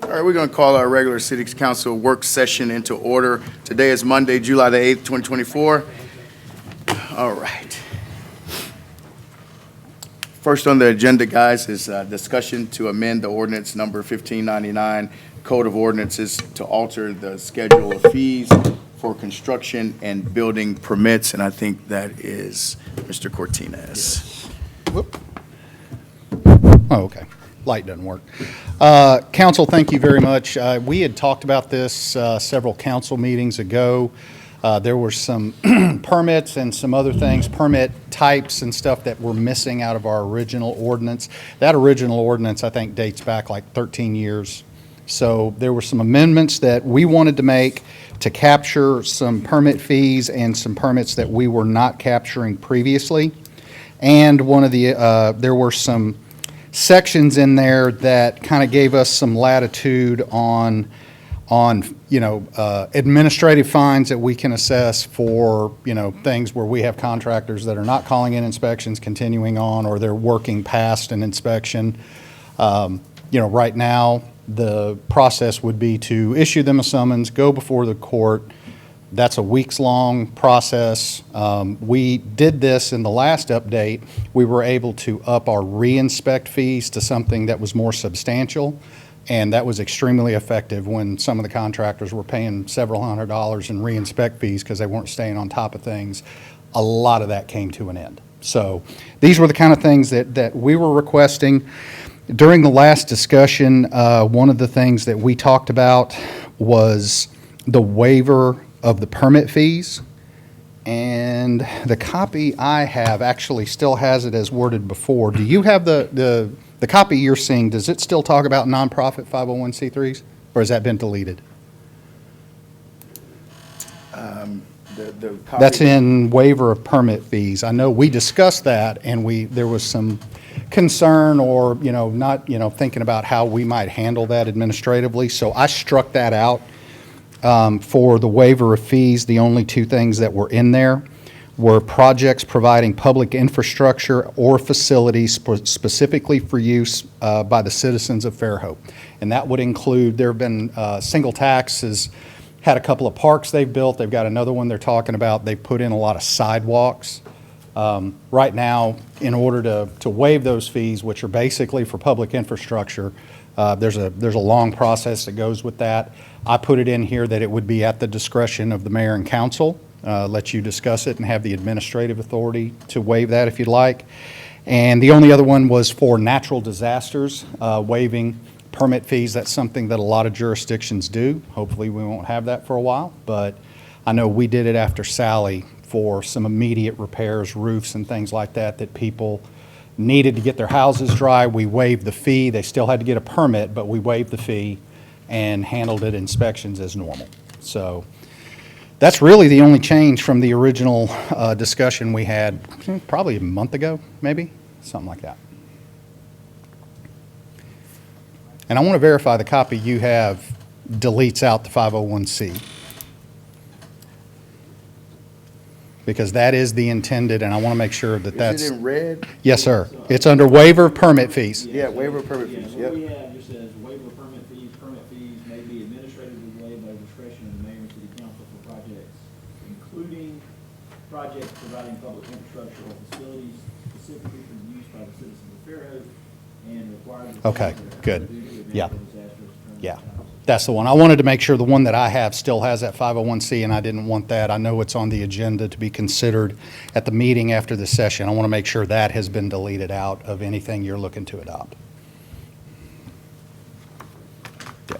All right, we're going to call our regular City Council work session into order. Today is Monday, July the 8th, 2024. All right. First on the agenda, guys, is discussion to amend the ordinance number 1599, Code of Ordinances, to alter the schedule of fees for construction and building permits, and I think that is Mr. Cortines. Whoop. Oh, okay. Light doesn't work. Council, thank you very much. We had talked about this several council meetings ago. There were some permits and some other things, permit types and stuff that were missing out of our original ordinance. That original ordinance, I think, dates back like 13 years. So there were some amendments that we wanted to make to capture some permit fees and some permits that we were not capturing previously. And one of the, there were some sections in there that kind of gave us some latitude on administrative fines that we can assess for, things where we have contractors that are not calling in inspections, continuing on, or they're working past an inspection. Right now, the process would be to issue them a summons, go before the court. That's a weeks-long process. We did this in the last update. We were able to up our re-inspect fees to something that was more substantial, and that was extremely effective when some of the contractors were paying several $100s in re-inspect fees because they weren't staying on top of things. A lot of that came to an end. So these were the kind of things that we were requesting. During the last discussion, one of the things that we talked about was the waiver of the permit fees, and the copy I have actually still has it as worded before. Do you have the copy you're seeing? Does it still talk about nonprofit 501c3s, or has that been deleted? The copy. That's in waiver of permit fees. I know we discussed that, and there was some concern or not thinking about how we might handle that administratively. So I struck that out. For the waiver of fees, the only two things that were in there were projects providing public infrastructure or facilities specifically for use by the citizens of Fairhope. And that would include, there have been Single Tax has had a couple of parks they've built. They've got another one they're talking about. They've put in a lot of sidewalks. Right now, in order to waive those fees, which are basically for public infrastructure, there's a long process that goes with that. I put it in here that it would be at the discretion of the mayor and council. Let you discuss it and have the administrative authority to waive that if you'd like. And the only other one was for natural disasters, waiving permit fees. That's something that a lot of jurisdictions do. Hopefully we won't have that for a while, but I know we did it after Sally for some immediate repairs, roofs and things like that, that people needed to get their houses dry. We waived the fee. They still had to get a permit, but we waived the fee and handled it inspections as normal. So that's really the only change from the original discussion we had probably a month ago, maybe, something like that. And I want to verify the copy you have deletes out the 501c. Because that is the intended, and I want to make sure that that's... Is it in red? Yes, sir. It's under waiver of permit fees. Yeah, waiver of permit fees, What yep. we have just says waiver of permit fees may be administratively waived by discretion of the mayor and city council for projects, including projects providing public infrastructure or facilities specifically for use by the citizens of Fairhope and required... Okay, good. Yeah. Yeah. That's the one. I wanted to make sure the one that I have still has that 501c, and I didn't want that. I know it's on the agenda to be considered at the meeting after the session. I want to make sure that has been deleted out of anything you're looking to adopt. Yeah.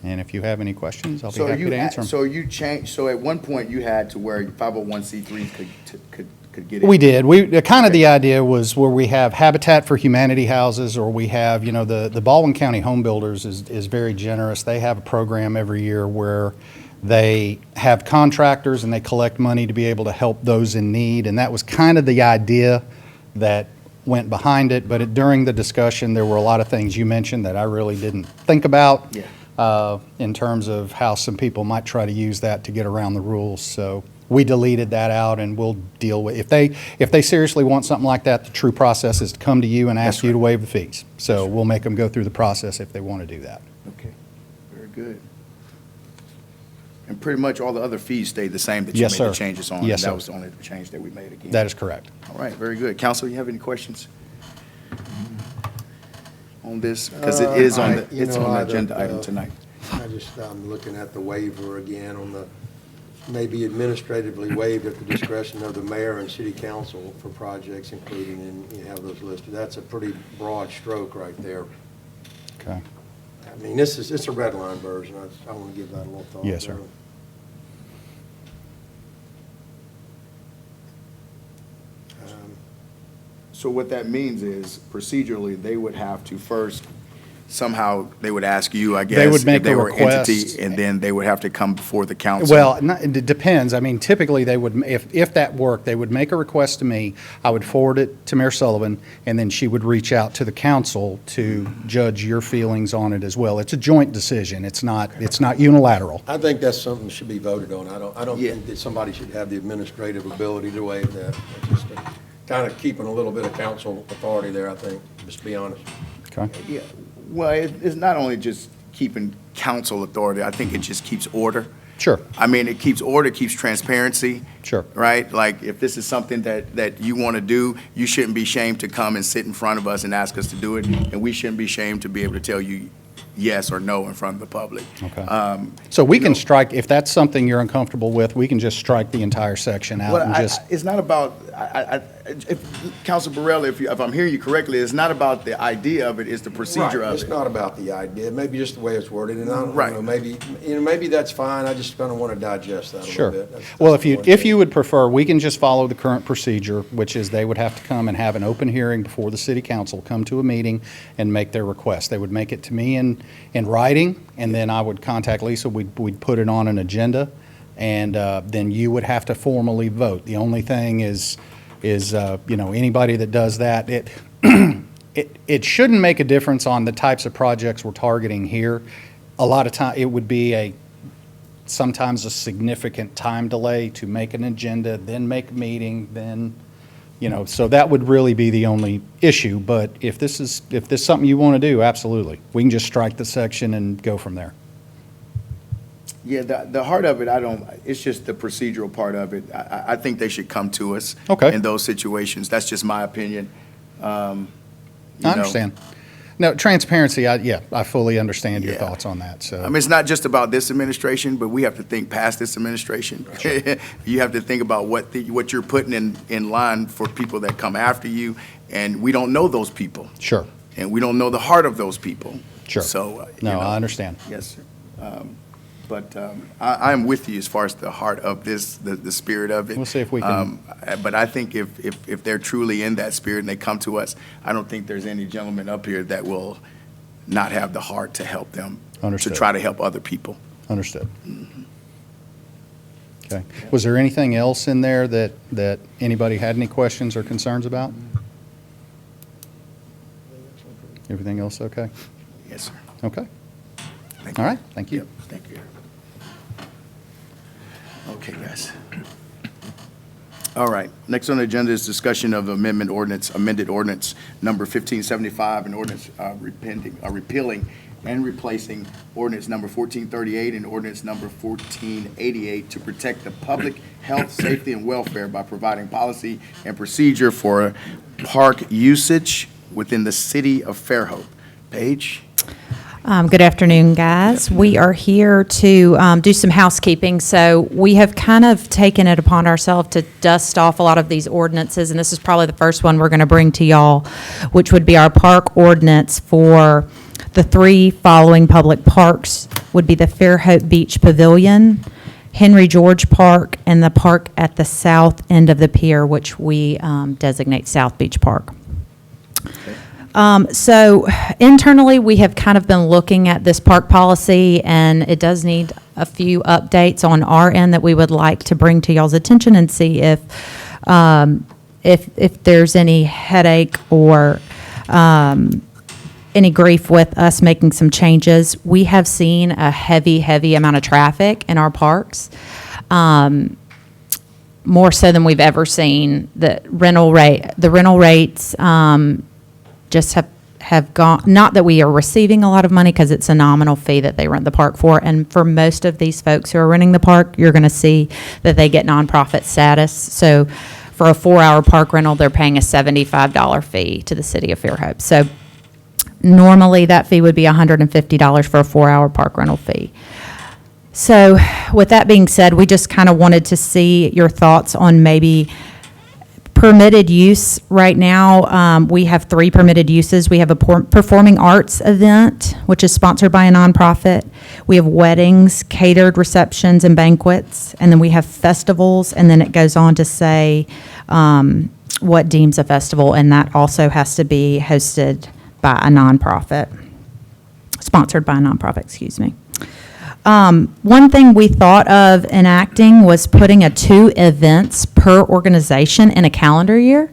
And if you have any questions, I'll be happy to answer them. So you changed, so at one point you had to where 501c3 could get in. We did. The idea was where we have Habitat for Humanity houses, or we have, the Baldwin County Home Builders is very generous. They have a program every year where they have contractors and they collect money to be able to help those in need. And that was kind of the idea that went behind it. But during the discussion, there were a lot of things you mentioned that I really didn't think about in terms of how some people might try to use that to get around the rules. So we deleted that out, and we'll deal with, if they seriously want something like that, the true process is to come to you and ask That's you to right. waive the fees. So we'll make them go through the process if they want to do that. Okay, very good. And pretty much all the other fees stayed the same that you Yes, made the sir. changes on? Yes, That sir. was the only change that we made again? That is correct. All right, very good. Council, you have any questions on this? Because it is on the, it's on the agenda item tonight. I'm looking at the waiver again on the, maybe administratively waived at the discretion of the mayor and city council for projects including, and you have those listed. That's a pretty broad stroke right there. Okay. I mean, it's a red line version. I want to give that a little thought. Yes, sir. So what that means is procedurally, they would have to first, somehow, they would ask you, I guess. would make if they a were entity, request. and then they would have to come before the council. Well, it depends. I mean, typically, they would, if that worked, they would make a request to me. I would forward it to Mayor Sullivan, and then she would reach out to the council to judge your feelings on it as well. It's a joint decision. It's not unilateral. I think that's something that should be voted on. I don't Yeah. think that somebody should have the administrative ability to waive that. It's just kind of keeping a little bit of council authority there, I think, just to be honest. Okay? Yeah, well, it's not only just keeping council authority, I think it just keeps order. Sure. I mean, it keeps order, keeps transparency. Sure. Right? Like, if this is something that you want to do, you shouldn't be ashamed to come and sit in front of us and ask us to do it, and we shouldn't be ashamed to be able to tell you yes or no in front of the public. Okay. So we can strike, if that's something you're uncomfortable with, we can just strike the entire section out Well, and just, it's not about, Council Burrell, if I'm hearing you correctly, it's not about the idea of it, it's the procedure Right. of It's it. not about the idea, maybe just the way it's worded, and I don't Right. know, maybe that's fine, I just kind of want to digest that a sure. little bit. That's Well, the one if thing. you would prefer, we can just follow the current procedure, which is they would have to come and have an open hearing before the city council, come to a meeting and make their request. They would make it to me in writing, and then I would contact Lisa, we'd put it on an agenda, and then you would have to formally vote. The only thing is, anybody that does that, it shouldn't make a difference on the types of projects we're targeting here. A lot of time, it would be sometimes a significant time delay to make an agenda, then make a meeting, then, so that would really be the only issue. But if this is something you want to do, absolutely. We can just strike the section and go from there. Yeah, the heart of it, it's just the procedural part of it. I think they should come to us. Okay. In those situations. That's just my opinion. I understand. No, transparency, I fully understand your Yeah. thoughts on that, so. I mean, it's not just about this administration, but we have to think past this administration. You have to think about what you're putting in line for people that come after you, and we don't know those people. Sure, And we don't know the heart of those people. sure. So, No, I understand. Yes, sir. But I'm with you as far as the heart of this, the spirit of it. We'll see if we can- But I think if they're truly in that spirit and they come to us, I don't think there's any gentleman up here that will not have the heart to help them. Understood. To try to help other people. Understood. Okay. Was there anything else in there that anybody had any questions or concerns about? Everything else okay? Yes, sir. Okay. Thank All you. right, thank you. Yep, thank you. Okay, guys. All right, next on the agenda is discussion of amended ordinance number 1575, an ordinance repealing and replacing ordinance number 1438 and ordinance number 1488 to protect the public health, safety, and welfare by providing policy and procedure for park usage within the city of Fairhope. Paige? Good afternoon, guys. We are here to do some housekeeping. So we have kind of taken it upon ourselves to dust off a lot of these ordinances, and this is probably the first one we're going to bring to y'all, which would be our park ordinance for the 3 following public parks, would be the Fairhope Beach Pavilion, Henry George Park, and the park at the south end of the pier, which we designate South Beach Park. So internally, we have kind of been looking at this park policy, and it does need a few updates on our end that we would like to bring to y'all's attention and see if there's any headache or any grief with us making some changes. We have seen a heavy amount of traffic in our parks. more so than we've ever seen. The rental rates just have gone, not that we are receiving a lot of money, because it's a nominal fee that they rent the park for. And for most of these folks who are renting the park, you're going to see that they get nonprofit status. So for a 4-hour park rental, they're paying a $75 fee to the city of Fairhope. So normally that fee would be $150 for a 4-hour park rental fee. So with that being said, we just kind of wanted to see your thoughts on maybe permitted use. Right now, we have 3 permitted uses. We have a performing arts event, which is sponsored by a nonprofit. We have weddings, catered receptions and banquets, and then we have festivals, and then it goes on to say what deems a festival, and that also has to be hosted by a nonprofit, sponsored by a nonprofit, excuse me. One thing we thought of enacting was putting 2 events per organization in a calendar year.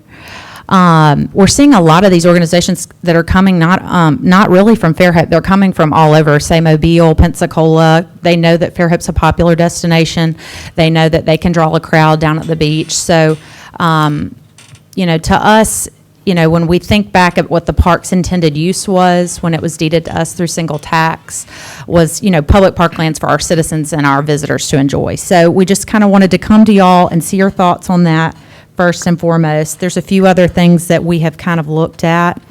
We're seeing a lot of these organizations that are coming not really from Fairhope. They're coming from all over, say Mobile, Pensacola. They know that Fairhope's a popular destination. They know that they can draw a crowd down at the beach. So, to us, when we think back at what the park's intended use was when it was deeded to us through single tax, was, public parklands for our citizens and our visitors to enjoy. So we just kind of wanted to come to y'all and see your thoughts on that first and foremost. There's a few other things that we have kind of looked at.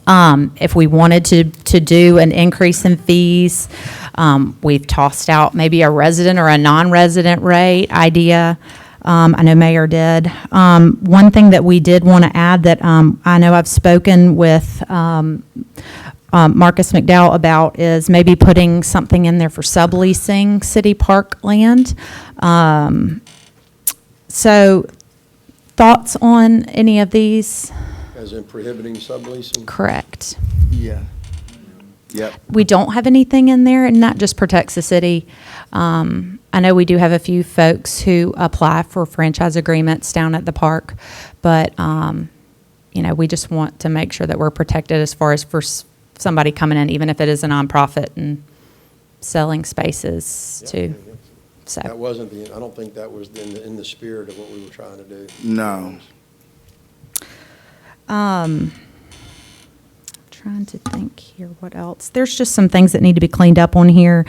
If we wanted to do an increase in fees, we've tossed out maybe a resident or a non-resident rate idea. I know Mayor did. One thing that we did want to add that I know I've spoken with Marcus McDowell about is maybe putting something in there for subleasing city park land. So thoughts on any of these? As in prohibiting subleasing? Correct. Yeah. Yep. We don't have anything in there, and that just protects the city. I know we do have a few folks who apply for franchise agreements down at the park, but, we just want to make sure that we're protected as far as for somebody coming in, even if it is a nonprofit and selling spaces too. So. That wasn't I don't think that was in the spirit of what we were trying to do. No. Trying to think here, what else? There's just some things that need to be cleaned up on here.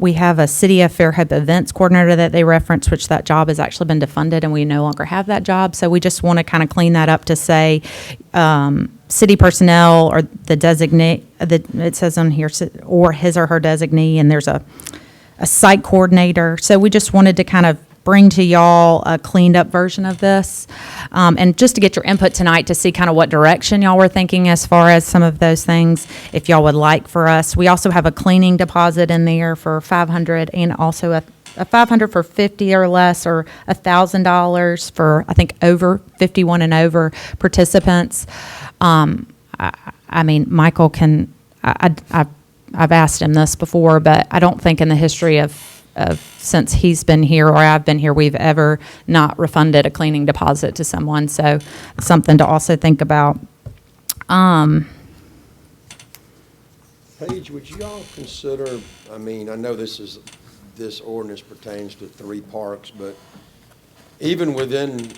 We have a City of Fairhope events coordinator that they reference, which that job has actually been defunded, and we no longer have that job. So we just want to kind of clean that up to say city personnel or the designate, it says on here, or his or her designee, and there's a site coordinator. So we just wanted to kind of bring to y'all a cleaned up version of this. And just to get your input tonight to see kind of what direction y'all were thinking as far as some of those things, if y'all would like for us. We also have a cleaning deposit in there for $500 and also a $500 for 50 or less, or $1,000 for, I think, over 51 and over participants. Michael can, I've asked him this before, but I don't think in the history of since he's been here or I've been here, we've ever not refunded a cleaning deposit to someone. So something to also think about. Paige, would you all consider, I know this ordinance pertains to 3 parks, but even within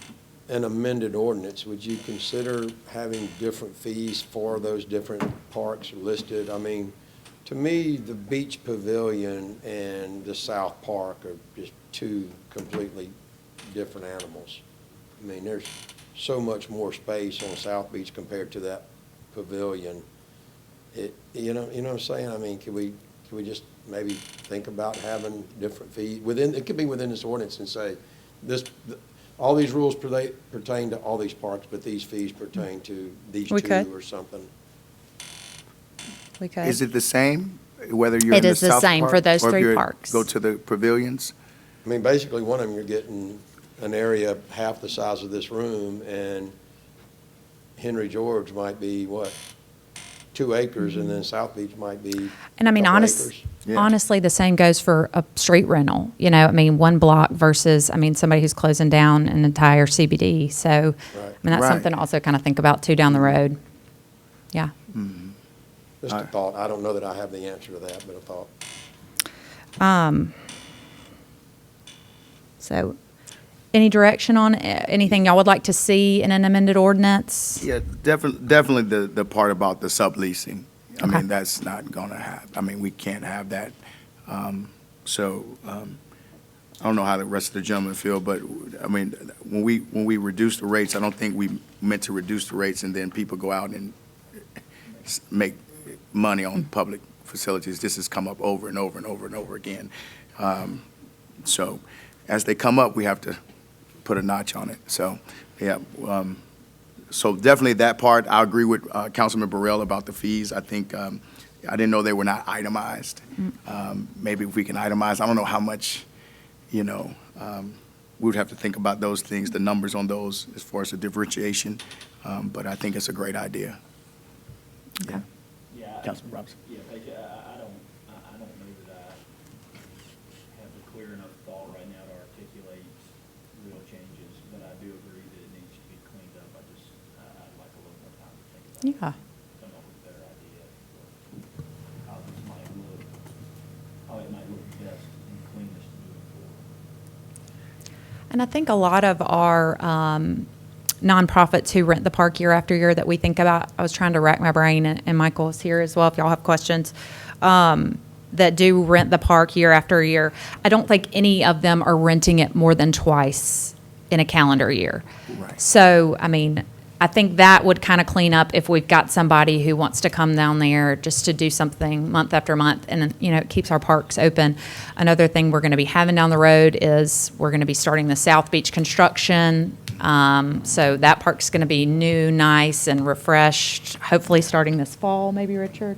an amended ordinance, would you consider having different fees for those different parks listed? To me, the beach pavilion and the South Park are just 2 completely different animals. There's so much more space on South Beach compared to that pavilion. You know what I'm saying? Can we just maybe think about having different fees it could be within this ordinance and say all these rules pertain to all these parks, but these fees pertain to these 2 or something. We could. Is it the same, whether you're in It the is the South same Park for those or if 3 you're- parks. Go to the pavilions? Basically, one of them, you're getting an area half the size of this room, and Henry George might be, 2 acres, and then South Beach might be And a couple acres. Yeah. honestly, the same goes for a street rental. One block versus, somebody who's closing down an entire CBD. So, Right. that's Right. something to also kind of think about too down the road. Yeah. Just a thought. I don't know that I have the answer to that, but a thought. So any direction on anything y'all would like to see in an amended ordinance? Yeah, definitely the part about the subleasing. I Okay. mean, that's not gonna happen. I mean, we can't have that. I don't know how the rest of the gentlemen feel, but, I mean, when we reduce the rates, I don't think we meant to reduce the rates and then people go out and make money on public facilities. This has come up over and over and over and over again. So as they come up, we have to put a notch on it. So, yeah, so definitely that part. I agree with Councilman Burrell about the fees. I think, I didn't know they were not itemized. Maybe if we can itemize, I don't know how much, we would have to think about those things, the numbers on those as far as the differentiation. But I think it's a great idea. Okay. Yeah. Councilman Robinson. Yeah, Paige, I don't know that I have a clear enough thought right now to articulate real changes, but I do agree that it needs to be cleaned up. I'd like a little more time to think about it. Yeah. Come up with a better idea of how this might look, how it might look best and cleanest moving forward. And I think a lot of our nonprofits who rent the park year after year that we think about, I was trying to rack my brain, and Michael is here as well if y'all have questions, that do rent the park year after year. I don't think any of them are renting it more than twice in a calendar year. Right. So, I mean, I think that would kind of clean up if we've got somebody who wants to come down there just to do something month after month, and, it keeps our parks open. Another thing we're going to be having down the road is we're going to be starting the South Beach construction. So that park's going to be new, nice, and refreshed, hopefully starting this fall, maybe, Richard?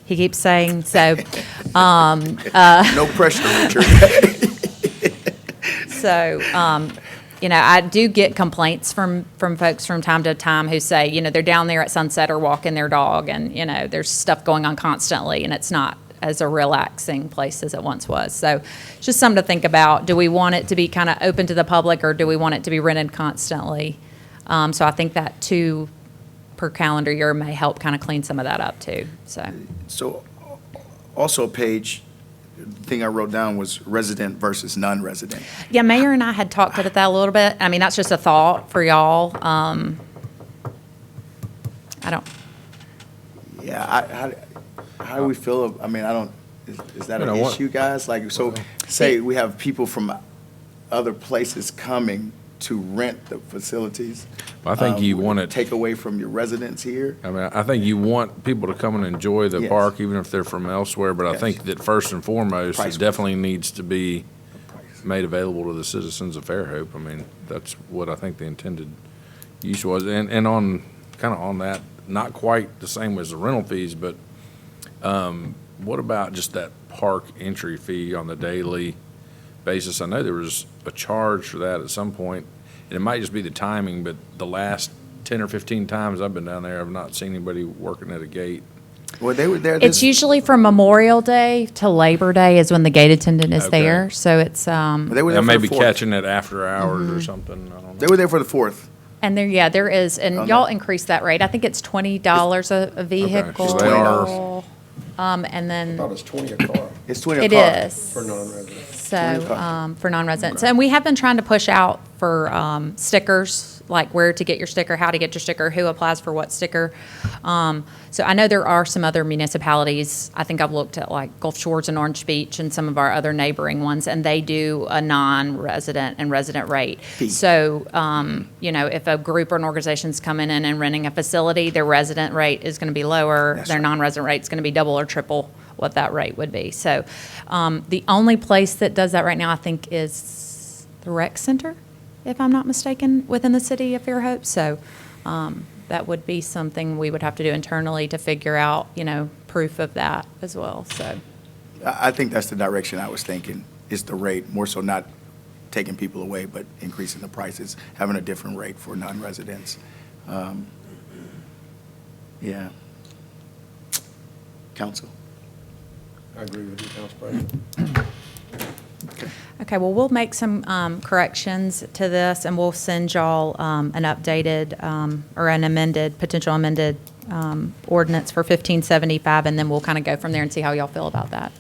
He keeps saying, so. No pressure, Richard. So, I do get complaints from folks from time to time who say, they're down there at sunset or walking their dog, and, there's stuff going on constantly, and it's not as a relaxing place as it once was. So it's just something to think about. Do we want it to be kind of open to the public, or do we want it to be rented constantly? So I think that 2 per calendar year may help kind of clean some of that up too, so. So, also, Paige, the thing I wrote down was resident versus non-resident. Yeah, Mayor and I had talked about that a little bit. I mean, that's just a thought for y'all. I don't, Yeah, how do we feel? I mean, is that an what? issue, guys? Like, so, say we have people from other places coming to rent the facilities. I think you would want it- take away from your residents here. I mean, I think you want people to come and enjoy the Yes. park, even if they're from elsewhere, but I Yes. think that first and foremost, Price. it definitely needs to be made available to the citizens of Fairhope. I mean, that's what I think the intended use was. And on, kind of on that, not quite the same as the rental fees, but what about just that park entry fee on the daily basis? I know there was a charge for that at some point, and it might just be the timing, but the last 10 or 15 times I've been down there, I've not seen anybody working at a gate. Well, they were there. it's usually from Memorial Day to Labor Day is when the gate attendant is Okay. there. So it's, They were I there for may the be 4th. catching it after hours Mm-hmm. or something, I don't They know. were there for the 4th. and there is, and On y'all that. increased that rate. I think it's $20 a vehicle. so they are- And I then. thought it was 20 a car It's 20 a It car. is. for non-residents. So, for non-residents. And we have been trying to push out for stickers, like where to get your sticker, how to get your sticker, who applies for what sticker. So I know there are some other municipalities, I think I've looked at like Gulf Shores and Orange Beach and some of our other neighboring ones, and they do a non-resident and resident rate. So, if a group or an organization's coming in and renting a facility, their resident rate is going to be lower, That's their right. non-resident rate's going to be double or triple what that rate would be. So the only place that does that right now, I think, is the rec center, if I'm not mistaken, within the city of Fairhope. So that would be something we would have to do internally to figure out, proof of that as well, so. I think that's the direction I was thinking, is the rate, more so not taking people away, but increasing the prices, having a different rate for non-residents. Yeah. Council? I agree with you, Council President. Okay, well, we'll make some corrections to this, and we'll send y'all an updated or an amended, potential amended ordinance for 1575, and then we'll kind of go from there and see how y'all feel about that.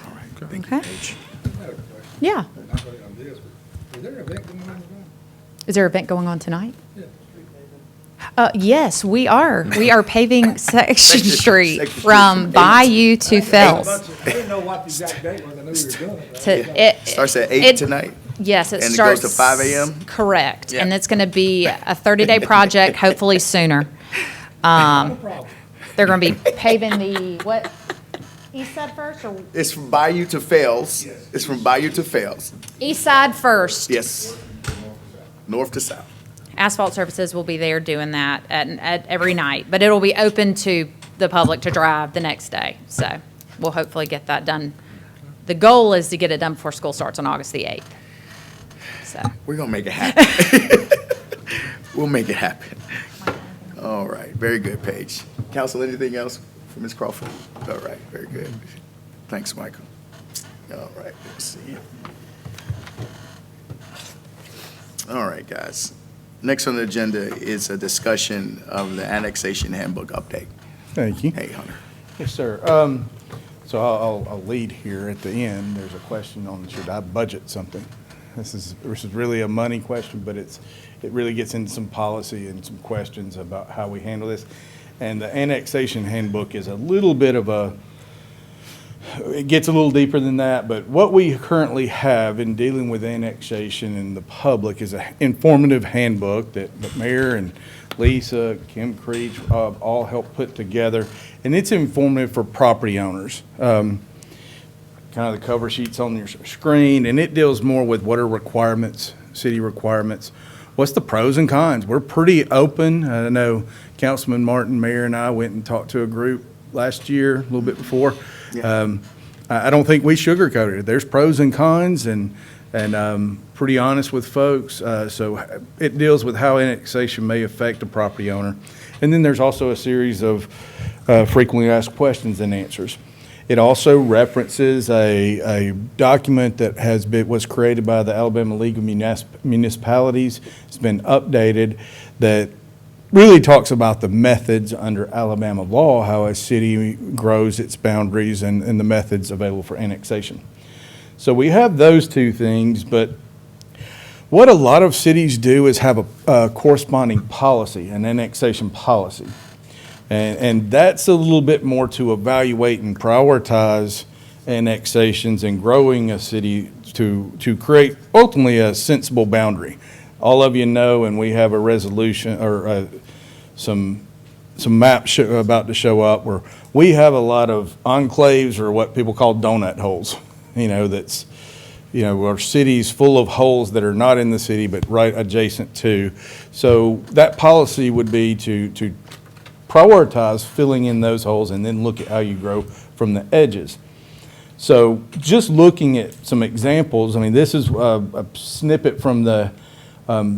All right, thank you, Okay. Paige. I had a question. Yeah. Not really on this, but is there an event going on Is there an event going on tonight? Yes, we are. We are paving Section Street Section from Street. Bayou to Fells. I didn't know what the exact date was, I knew we were doing it. Starts at 8 it- tonight? Yes, it And it starts. goes to 5 a.m.? Correct. Yeah. And it's going to be a 30-day project, hopefully sooner. No problem. They're going to be paving the, what, east side first or It's from Bayou to Fells. It's from Bayou to Fells. east side first? Yes. North to south. Asphalt Services will be there doing that at every night, but it'll be open to the public to drive the next day. So we'll hopefully get that done. The goal is to get it done before school starts on August the 8th. So, We're gonna make it happen. We'll make it happen. All right, very good, Paige. Council, anything else for Ms. Crawford? All right, very good. Thanks, Michael. All right, let's see. All right, guys. Next on the agenda is a discussion of the annexation handbook update. Thank you. Hey, Hunter. Yes, sir. So I'll lead here at the end. There's a question on, should I budget something? This is really a money question, but it really gets into some policy and some questions about how we handle this. And the annexation handbook is a little bit of it gets a little deeper than that, but what we currently have in dealing with annexation in the public is an informative handbook that the mayor and Lisa, Kim Creech, all helped put together, and it's informative for property owners. Kind of the cover sheet's on your screen, and it deals more with what are requirements, city requirements. What's the pros and cons? We're pretty open. I know Councilman Martin, Mayor, and I went and talked to a group last year, a little bit before. Yeah. I don't think we sugarcoat it. There's pros and cons, and pretty honest with folks. So it deals with how annexation may affect a property owner. And then there's also a series of frequently asked questions and answers. It also references a document that was created by the Alabama League of Municipalities. It's been updated, that really talks about the methods under Alabama law, how a city grows its boundaries and the methods available for annexation. So we have those two things, but what a lot of cities do is have a corresponding policy, an annexation policy. And that's a little bit more to evaluate and prioritize annexations and growing a city to create ultimately a sensible boundary. All of you know, and we have a resolution or some maps about to show up where we have a lot of enclaves or what people call donut holes. That's our cities full of holes that are not in the city but right adjacent to. So that policy would be to prioritize filling in those holes and then look at how you grow from the edges. So just looking at some examples, this is a snippet from the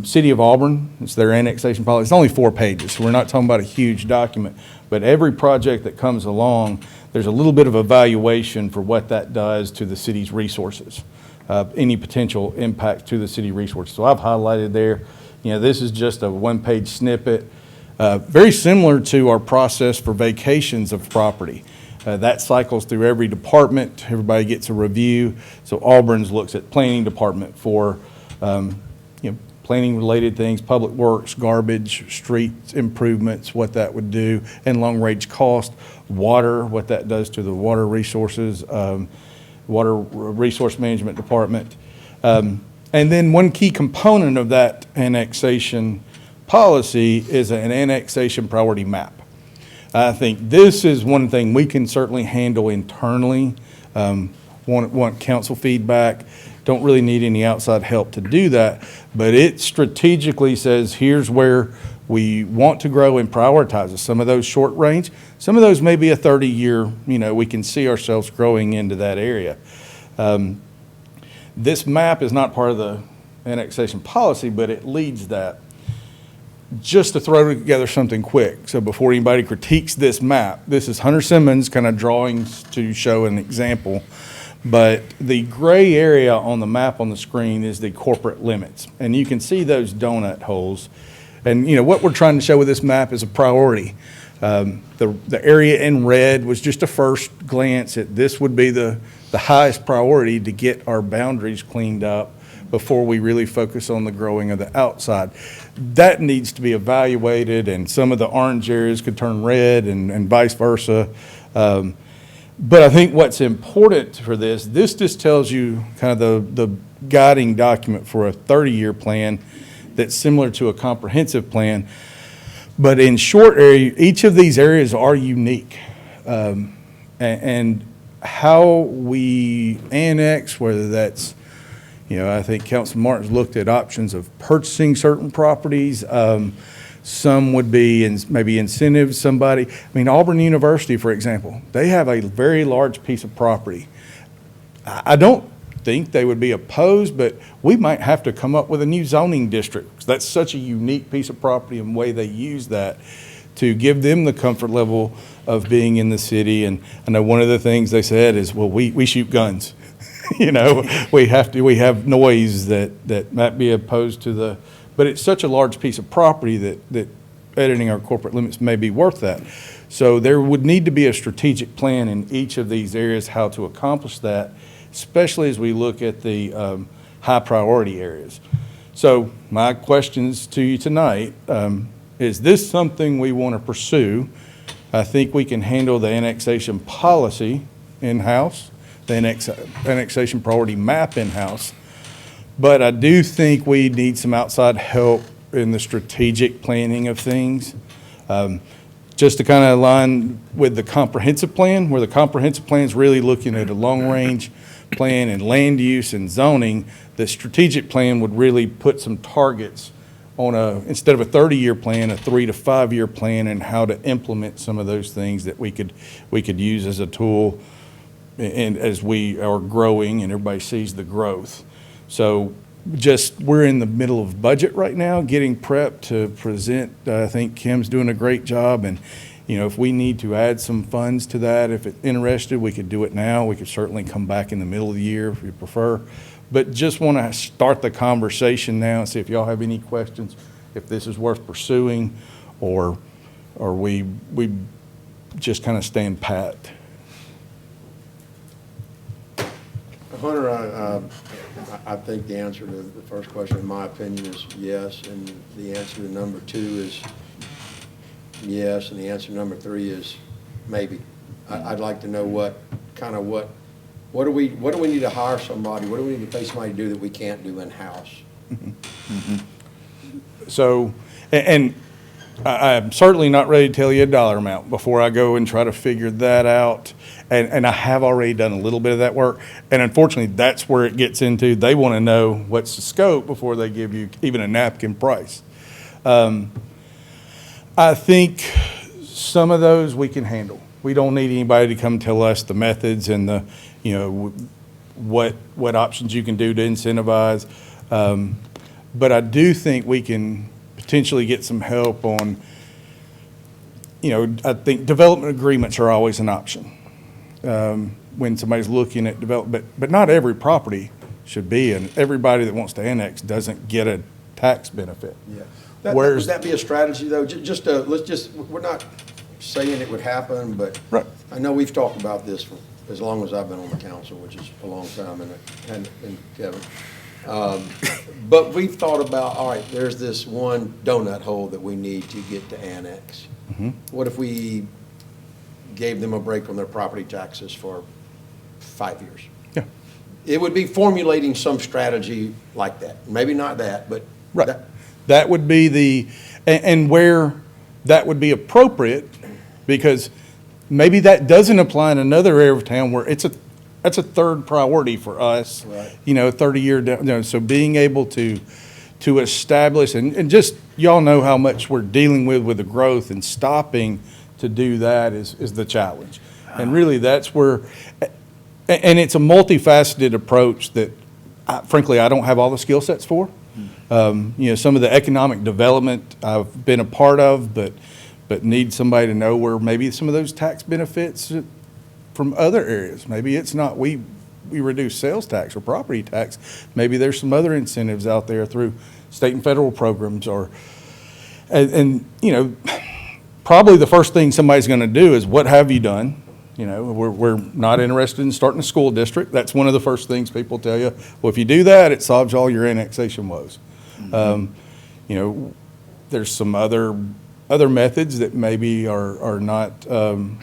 City of Auburn. It's their annexation policy. It's only 4 pages, so we're not talking about a huge document. But every project that comes along, there's a little bit of evaluation for what that does to the city's resources, any potential impact to the city resources. So I've highlighted there. This is just a 1-page snippet. Very similar to our process for vacations of property. That cycles through every department. Everybody gets a review. So Auburn's looks at planning department for planning related things, public works, garbage, street improvements, what that would do, and long range cost, water, what that does to the water resources, water resource management department. And then one key component of that annexation policy is an annexation priority map. I think this is one thing we can certainly handle internally. Want council feedback. Don't really need any outside help to do that, but it strategically says here's where we want to grow and prioritizes. Some of those short range, some of those may be a 30-year, we can see ourselves growing into that area. This map is not part of the annexation policy, but it leads that. Just to throw together something quick, so before anybody critiques this map, this is Hunter Simmons kind of drawings to show an example, but the gray area on the map on the screen is the corporate limits, and you can see those donut holes. And what we're trying to show with this map is a priority. The area in red was just a first glance at this would be the highest priority to get our boundaries cleaned up before we really focus on the growing of the outside. That needs to be evaluated, and some of the orange areas could turn red and vice versa. But I think what's important for this just tells you kind of the guiding document for a 30-year plan that's similar to a comprehensive plan. But in short area, each of these areas are unique. And how we annex, whether that's, I think Councilman Martin's looked at options of purchasing certain properties. Some would be maybe incentives, somebody. Auburn University, for example, they have a very large piece of property. I don't think they would be opposed, but we might have to come up with a new zoning district, 'cause that's such a unique piece of property and the way they use that to give them the comfort level of being in the city. And I know one of the things they said is, well, we shoot guns. We have noise that might be opposed to but it's such a large piece of property that editing our corporate limits may be worth that. So there would need to be a strategic plan in each of these areas how to accomplish that, especially as we look at the high priority areas. So my questions to you tonight, is this something we want to pursue? I think we can handle the annexation policy in-house, the annexation priority map in-house. But I do think we need some outside help in the strategic planning of things. Just to kind of align with the comprehensive plan, where the comprehensive plan is really looking at a long-range plan and land use and zoning, the strategic plan would really put some targets on instead of a 30-year plan, a 3 to 5 year plan, and how to implement some of those things that we could use as a tool and as we are growing and everybody sees the growth. So we're in the middle of budget right now, getting prepped to present. I think Kim's doing a great job, and if we need to add some funds to that, if it's interested, we could do it now. We could certainly come back in the middle of the year if you prefer. But just want to start the conversation now and see if y'all have any questions, if this is worth pursuing, or we just kind of stand pat. Hunter, I think the answer to the first question, in my opinion, is yes, and the answer to number 2 is yes, and the answer to number 3 is maybe. I'd like to know what do we need to hire somebody, what do we need to pay somebody to do that we can't do in-house? Mm-hmm. So, and I'm certainly not ready to tell you a dollar amount before I go and try to figure that out. And I have already done a little bit of that work. And unfortunately, that's where it gets into. They want to know what's the scope before they give you even a napkin price. I think some of those we can handle. We don't need anybody to come tell us the methods and the, what options you can do to incentivize. But I do think we can potentially get some help on, I think development agreements are always an option. When somebody's looking at development, but not every property should be, and everybody that wants to annex doesn't get a tax benefit. Yeah. Would that be a strategy, though? We're not saying it would happen, but right. I know we've talked about this for as long as I've been on the council, which is a long time, and Kevin. But we've thought about, all right, there's this one donut hole that we need to get to annex. Mm-hmm. What if we gave them a break on their property taxes for 5 years? Yeah. It would be formulating some strategy like that. Maybe not that, but. Right. That would be and where that would be appropriate, because maybe that doesn't apply in another area of town where that's a third priority for us. Right. 30-year, so being able to establish, and just, y'all know how much we're dealing with the growth, and stopping to do that is the challenge. And really that's where, and it's a multifaceted approach that frankly, I don't have all the skill sets for. Some of the economic development I've been a part of, but need somebody to know where maybe some of those tax benefits from other areas. Maybe it's not we reduce sales tax or property tax. Maybe there's some other incentives out there through state and federal programs, and probably the first thing somebody's going to do is, what have you done? You know, we're not interested in starting a school district. That's one of the first things people tell you. Well, if you do that, it solves all your annexation woes. You know, there's some other methods that maybe are not, you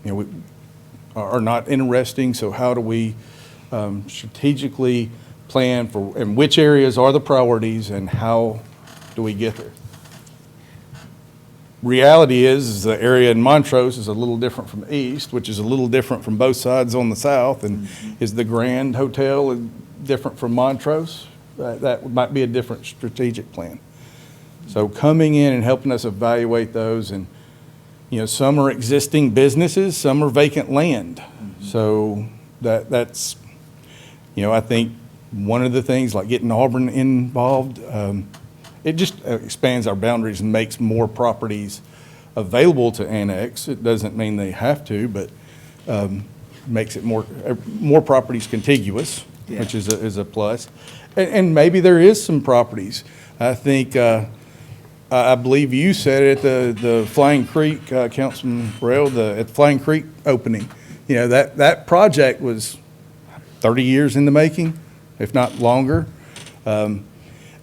know, are not interesting. So how do we strategically plan for, and which areas are the priorities, and how do we get there? Reality is the area in Montrose is a little different from the east, which is a little different from both sides on the south. And is the Grand Hotel different from Montrose? That might be a different strategic plan. So coming in and helping us evaluate those, and, you know, some are existing businesses, some are vacant land. So that's, you know, I think one of the things, like getting Auburn involved, it just expands our boundaries and makes more properties available to annex. It doesn't mean they have to, but makes it more properties contiguous, which is a plus. And maybe there is some properties. I think, I believe you said it at the Flying Creek, Councilman Burrell, at the Flying Creek opening, you know, that project was 30 years in the making, if not longer.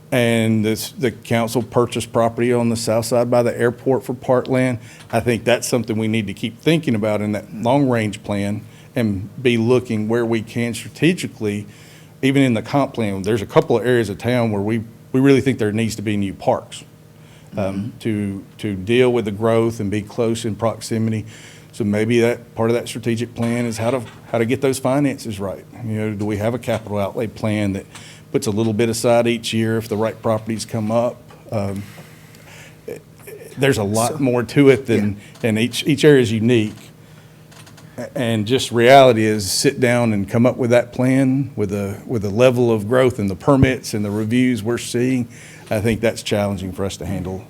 And the council purchased property on the south side by the airport for parkland. I think that's something we need to keep thinking about in that long-range plan, and be looking where we can strategically, even in the comp plan. There's a couple of areas of town where we really think there needs to be new parks to deal with the growth and be close in proximity. So maybe that part of that strategic plan is how to get those finances right. You know, do we have a capital outlay plan that puts a little bit aside each year if the right properties come up? There's a lot more to it than, and each area is unique. And just reality is sit down and come up with that plan with a level of growth and the permits and the reviews we're seeing. I think that's challenging for us to handle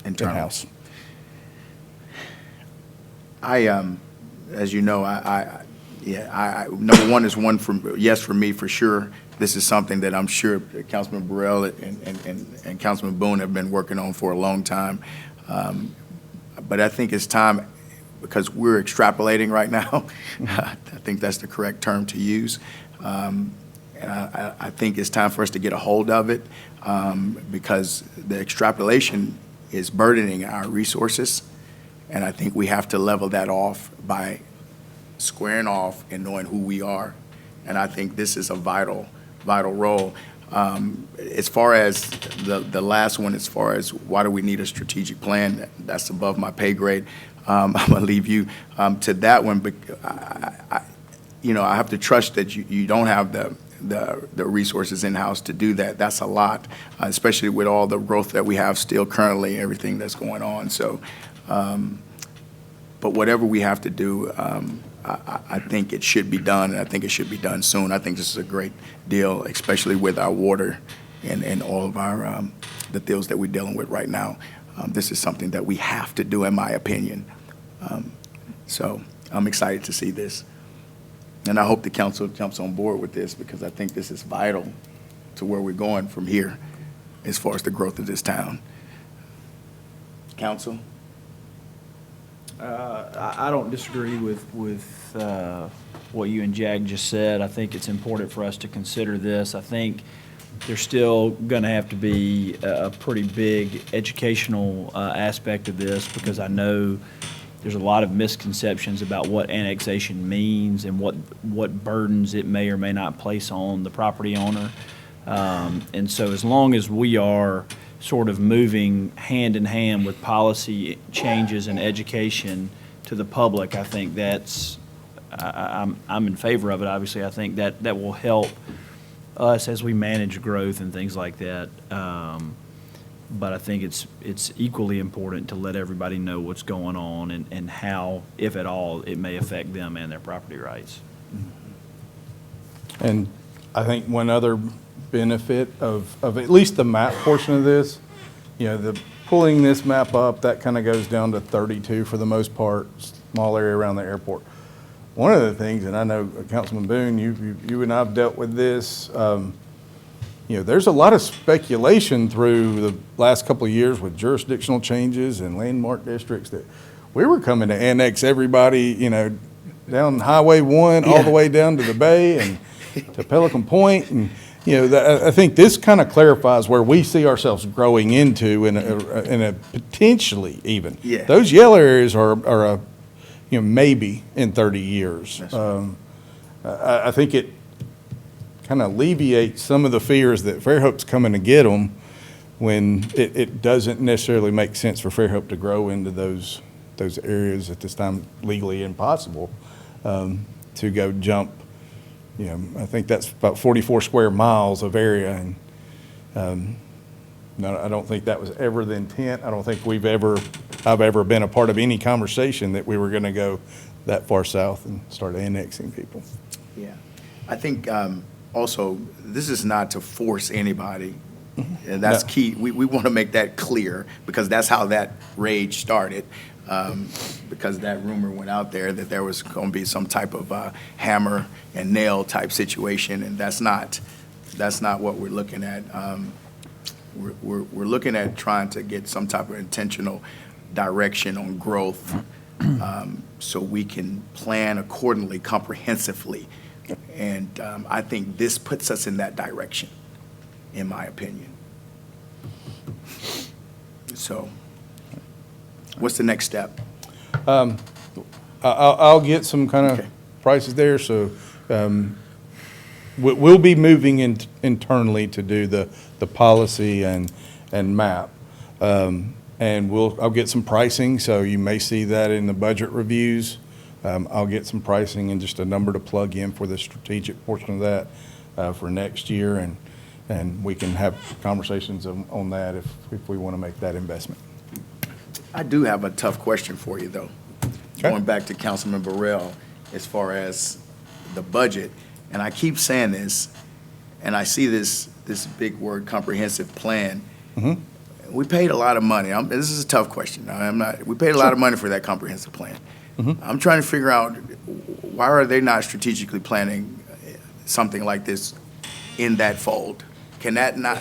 in-house. As you know, number one is yes for me for sure. This is something that I'm sure Councilman Burrell and Councilman Boone have been working on for a long time. But I think it's time, because we're extrapolating right now. I think that's the correct term to use. And I think it's time for us to get a hold of it, because the extrapolation is burdening our resources. And I think we have to level that off by squaring off and knowing who we are. And I think this is a vital role. As far as the last one, as far as why do we need a strategic plan, that's above my pay grade. I'm gonna leave you to that one, but I have to trust that you don't have the resources in-house to do that. That's a lot, especially with all the growth that we have still currently, everything that's going on. So, but whatever we have to do, I think it should be done, and I think it should be done soon. I think this is a great deal, especially with our water and all of our the deals that we're dealing with right now. This is something that we have to do, in my opinion. So I'm excited to see this. And I hope the council jumps on board with this, because I think this is vital to where we're going from here as far as the growth of this town. Council? I don't disagree with what you and Jag just said. I think it's important for us to consider this. I think there's still going to have to be a pretty big educational aspect of this, because I know there's a lot of misconceptions about what annexation means and what burdens it may or may not place on the property owner. And so as long as we are sort of moving hand in hand with policy changes and education to the public, I think that's, I'm in favor of it. Obviously, I think that will help us as we manage growth and things like that. But I think it's equally important to let everybody know what's going on and how, if at all, it may affect them and their property rights. And I think one other benefit of at least the map portion of this, pulling this map up, that kind of goes down to 32 for the most part, small area around the airport. One of the things, and I know Councilman Boone, you and I have dealt with this, there's a lot of speculation through the last couple of years with jurisdictional changes and landmark districts that we were coming to annex everybody, down Highway 1, all the Yeah. way down to the bay and to Pelican Point. And, I think this kind of clarifies where we see ourselves growing into in a potentially even. Yeah. Those yellow areas are a, maybe in 30 years. That's right. I think it kind of alleviates some of the fears that Fairhope's coming to get them when it doesn't necessarily make sense for Fairhope to grow into those areas at this time legally impossible to go jump. I think that's about 44 square miles of area, and no, I don't think that was ever the intent. I don't think I've ever been a part of any conversation that we were going to go that far south and start annexing people. Yeah. I think also, this is not to force anybody, and that's No. key. We want to make that clear, because that's how that rage started. Because that rumor went out there that there was going to be some type of hammer and nail type situation, and that's not what we're looking at. We're looking at trying to get some type of intentional direction on growth, so we can plan accordingly, comprehensively. And I think this puts us in that direction, in my opinion. So, what's the next step? I'll get some kind of Okay. prices there, so we'll be moving internally to do the policy and map. And I'll get some pricing, so you may see that in the budget reviews. I'll get some pricing and just a number to plug in for the strategic portion of that for next year, and we can have conversations on that if we want to make that investment. I do have a tough question for you, though. Okay. Going back to Councilman Burrell, as far as the budget, and I keep saying this, and I see this big word, comprehensive plan. Mhm. We paid a lot of money. This is a tough question. We paid a lot of money for that comprehensive plan. Mhm. I'm trying to figure out, why are they not strategically planning something like this in that fold? Can that not,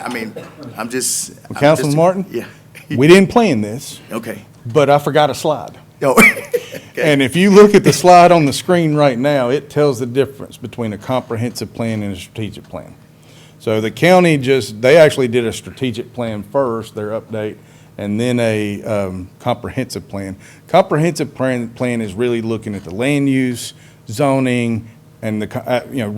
I'm just. I'm Councilman just- Martin? Yeah. We didn't plan this, Okay. but I forgot a slide. Oh, okay. And if you look at the slide on the screen right now, it tells the difference between a comprehensive plan and a strategic plan. So the county they actually did a strategic plan first, their update, and then a comprehensive plan. Comprehensive plan is really looking at the land use, zoning, and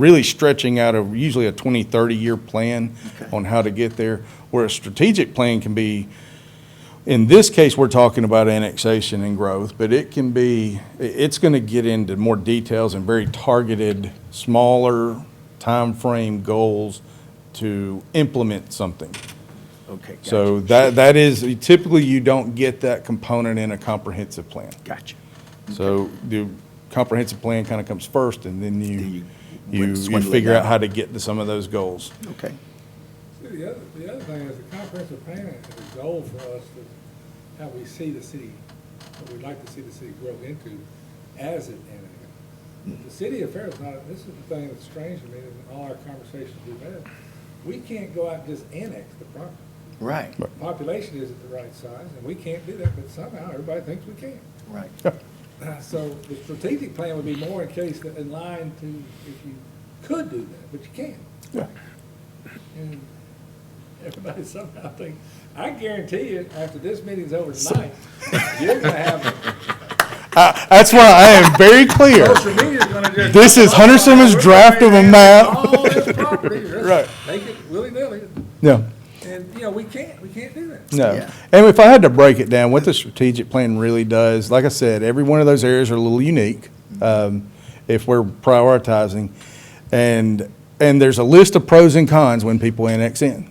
really stretching out usually a 20, 30-year plan on how to get there, where a strategic plan can be. In this case, we're talking about annexation and growth, but it's going to get into more details and very targeted, smaller timeframe goals to implement something. Okay. Gotcha. So that is, typically you don't get that component in a comprehensive plan. Gotcha. So the comprehensive plan kind of comes first, and then Then you swindle it figure out down. how to get to some of those goals. Okay. See, the other thing is the comprehensive plan is a goal for us to, how we see the city, what we'd like to see the city grow into as it annexes. The city of Fairhope, this is the thing that's strange to me in all our conversations we've had. We can't go out and just annex the property. Right. Population isn't the right size, and we can't do that, but somehow everybody thinks we can. Right. So the strategic plan would be more in line to, if you could do that, but you can't. Yeah. And everybody somehow thinks, I guarantee you, after this meeting's over tonight, you're gonna have, That's why I am very clear. social media's gonna just. This is Hunter Simmons' We're draft of a gonna map. All this property, just Right. make it willy-nilly, No. and, we can't do that. No. Yeah. And if I had to break it down, what the strategic plan really does, like I said, every one of those areas are a little unique, if we're prioritizing. And there's a list of pros and cons when people annex in.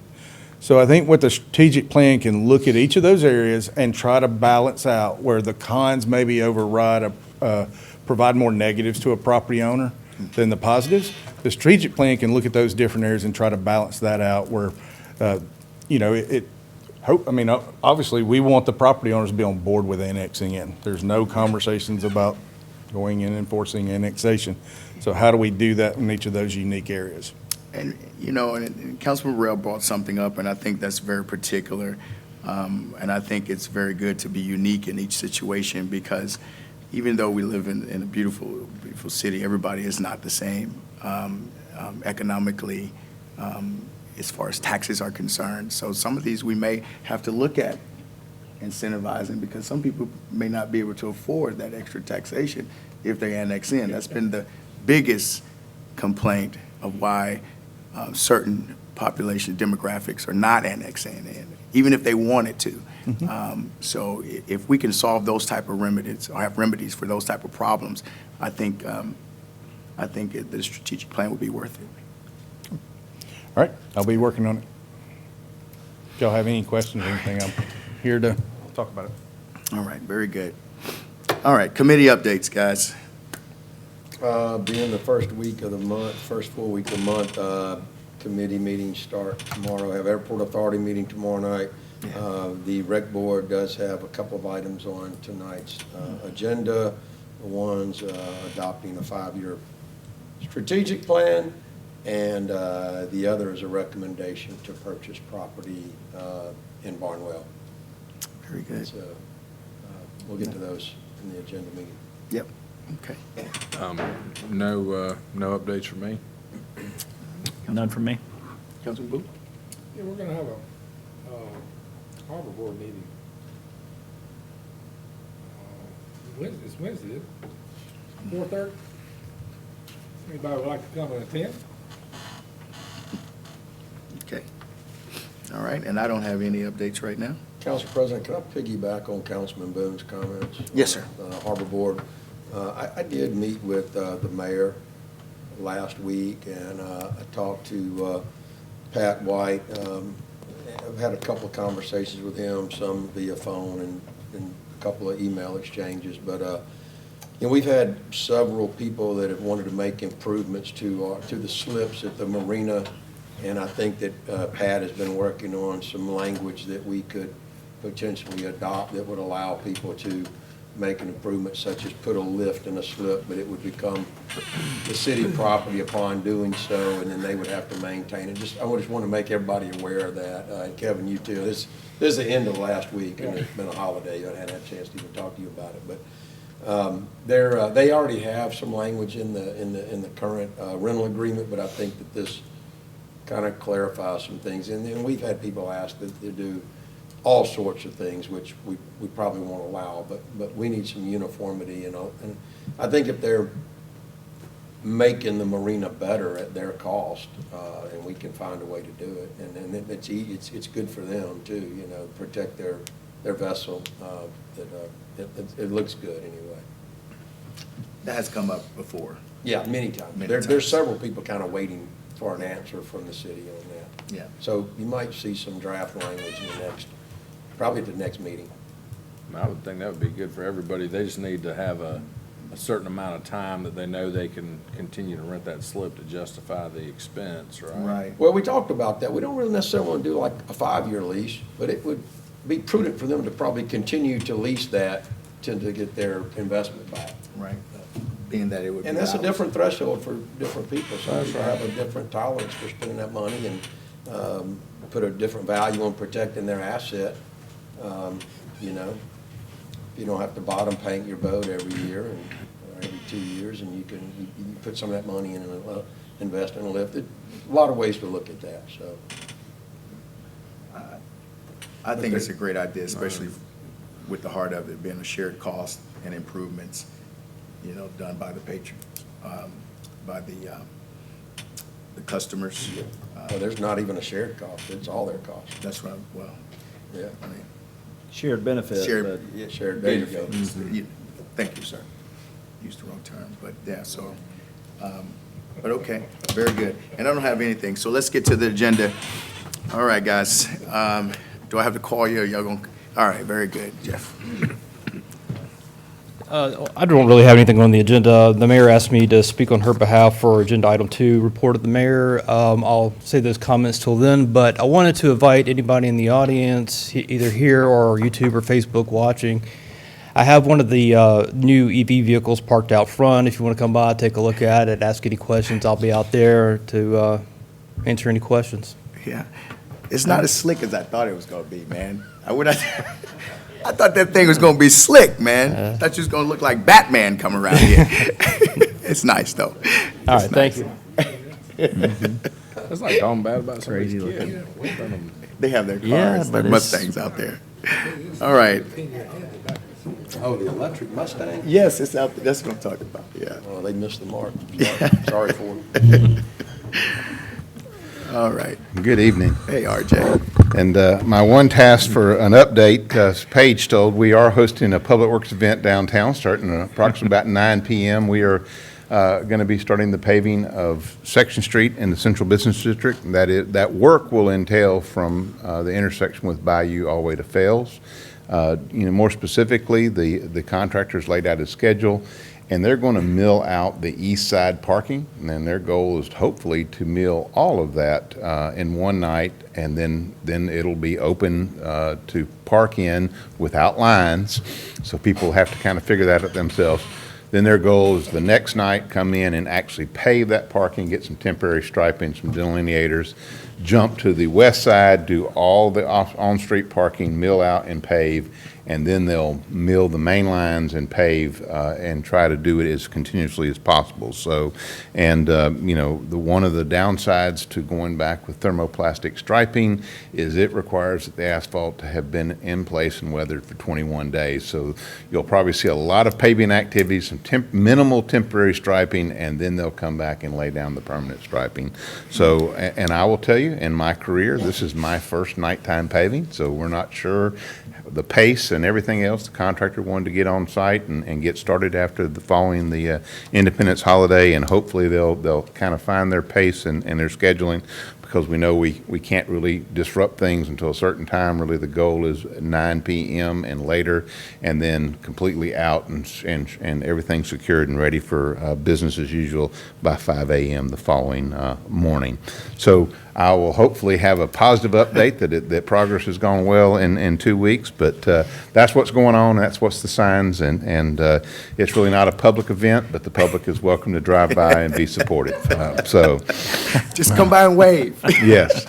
So I think what the strategic plan can look at each of those areas and try to balance out where the cons maybe override, provide more negatives to a property owner than the positives. The strategic plan can look at those different areas and try to balance that out where, obviously, we want the property owners to be on board with annexing in. There's no conversations about going in and enforcing annexation. So how do we do that in each of those unique areas? And Councilman Burrell brought something up, and I think that's very particular. And I think it's very good to be unique in each situation, because even though we live in a beautiful, beautiful city, everybody is not the same economically, as far as taxes are concerned. So some of these we may have to look at incentivizing, because some people may not be able to afford that extra taxation if they annex in. That's been the biggest complaint of why certain population demographics are not annexing in, even if they wanted to. So if we can solve those type of remedies, or have remedies for those type of problems, I think the strategic plan would be worth it. All right, I'll be working on it. If y'all have any questions or anything, I'm here to talk about it. All right, very good. All right, committee updates, guys. Being the first week of the month, first full week of the month, committee meetings start tomorrow. Have Airport Authority meeting tomorrow night. The rec board does have a couple of items on tonight's agenda. One's adopting a 5-year strategic plan, and the other is a recommendation to purchase property in Barnwell. Very good. So we'll get to those in the agenda meeting. Yep, okay. No updates from me. None from me. Councilman Booth? Yeah, we're gonna have a harbor board meeting. Wednesday, it's Wednesday, 4:30. Anybody would like to come and attend? Okay. All right, and I don't have any updates right now. Council President, can I piggyback on Councilman Boone's comments? Yes, sir. Harbor Board. I did meet with the mayor last week, and I talked to Pat White. I've had a couple of conversations with him, some via phone and a couple of email exchanges, but you know, we've had several people that have wanted to make improvements to the slips at the marina, and I think that Pat has been working on some language that we could potentially adopt that would allow people to make an improvement, such as put a lift in a slip, but it would become the city property upon doing so, and then they would have to maintain it. I just want to make everybody aware of that. And Kevin, you too. This is the end of last week, and it's been a holiday. I hadn't had a chance to even talk to you about it, but they already have some language in the current rental agreement, but I think that this kind of clarifies some things. And then we've had people ask that they do all sorts of things, which we probably won't allow, but we need some uniformity, you know. And I think if they're making the marina better at their cost, and we can find a way to do it, and it's good for them too, you know, protect their vessel. It looks good anyway. That has come up before. Yeah, many times. Many There's times. several people kind of waiting for an answer from the city on that. Yeah. So you might see some draft language in probably at the next meeting. I would think that would be good for everybody. They just need to have a certain amount of time that they know they can continue to rent that slip to justify the expense, right? Right. Well, we talked about that. We don't really necessarily want to do like a 5-year lease, but it would be prudent for them to probably continue to lease that to get their investment back. Right. Being that it would be. And that's a ours. different threshold for different people. Some people have a different tolerance for spending that money and put a different value on protecting their asset. You know, you don't have to bottom paint your boat every year or every 2 years, and you can put some of that money in and invest in a lift. A lot of ways to look at that, so. I think it's a great idea, especially with the heart of it being a shared cost and improvements, you know, done by the patrons, by the customers. Well, there's not even a shared cost. It's all their cost. That's what, Yeah. I mean, Shared benefit, Shared- but Yeah, shared. There you go. Thank you, sir. Used the wrong term, but yeah, so, but okay, very good. And I don't have anything, so let's get to the agenda. All right, guys, do I have to call you, or y'all gonna, all right, very good, Jeff. I don't really have anything on the agenda. The mayor asked me to speak on her behalf for agenda item 2, report of the mayor. I'll save those comments till then, but I wanted to invite anybody in the audience, either here or YouTube or Facebook watching. I have one of the new EV vehicles parked out front. If you want to come by, take a look at it, ask any questions, I'll be out there to answer any questions. Yeah, It's not as slick as I thought it was gonna be, man. I thought that thing was gonna be slick, man. I thought you was gonna look like Batman coming around here. It's nice, though. All right, thank you. It's like talking bad about somebody's kid. They have their Yeah, cars, but their it's- Mustangs out there. All right. Oh, the electric Mustang? Yes, it's out there. That's what I'm talking about, yeah. Oh, they missed the mark. Sorry for them. All right. Good evening. Hey, RJ. And my one task for an update, as Paige told, we are hosting a Public Works event downtown starting at approximately about 9 p.m. We are going to be starting the paving of Section Street in the Central Business District. That work will entail from the intersection with Bayou all the way to Fales. More specifically, the contractors laid out a schedule, and they're going to mill out the east side parking, and then their goal is hopefully to mill all of that in one night, and then it'll be open to park in without lines, so people have to kind of figure that out themselves. Then their goal is the next night, come in and actually pave that parking, get some temporary striping, some delineators, jump to the west side, do all the on-street parking, mill out and pave, and then they'll mill the main lines and pave and try to do it as continuously as possible. So, and one of the downsides to going back with thermoplastic striping is it requires that the asphalt to have been in place and weathered for 21 days. So you'll probably see a lot of paving activities, some minimal temporary striping, and then they'll come back and lay down the permanent striping. So, and I will tell you, in my career, this is my first nighttime paving, so we're not sure the pace and everything else. The contractor wanted to get on site and get started after following the Independence holiday, and hopefully they'll kind of find their pace and their scheduling, because we know we can't really disrupt things until a certain time. Really, the goal is 9 p.m. and later, and then completely out and everything secured and ready for business as usual by 5 a.m. the following morning. So I will hopefully have a positive update that progress has gone well in 2 weeks, but that's what's going on, that's what's the signs, and it's really not a public event, but the public is welcome to drive by and be supportive. Just come by and wave. Yes.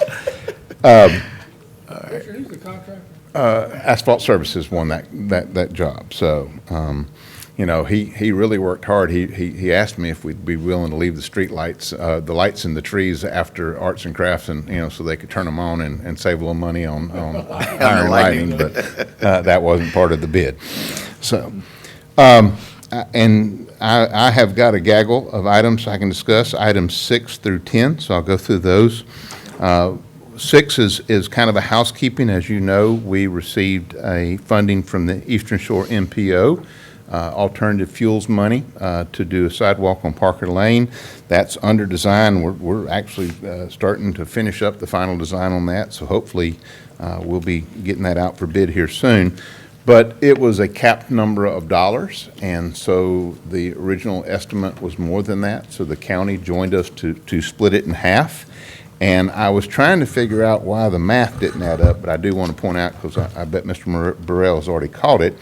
Who's the contractor? Asphalt Services won that job, so, he really worked hard. He asked me if we'd be willing to leave the street lights, the lights in the trees after arts and crafts, and, so they could turn them on and save a little money on iron lighting, but that wasn't part of the bid. So, and I have got a gaggle of items I can discuss, items 6 through 10, so I'll go through those. 6 is kind of a housekeeping. As you know, we received a funding from the Eastern Shore MPO, alternative fuels money, to do a sidewalk on Parker Lane. That's under design. We're actually starting to finish up the final design on that, so hopefully we'll be getting that out for bid here soon. But it was a capped number of dollars, and so the original estimate was more than that, so the county joined us to split it in half. And I was trying to figure out why the math didn't add up, but I do want to point out, because I bet Mr. Burrell has already caught it,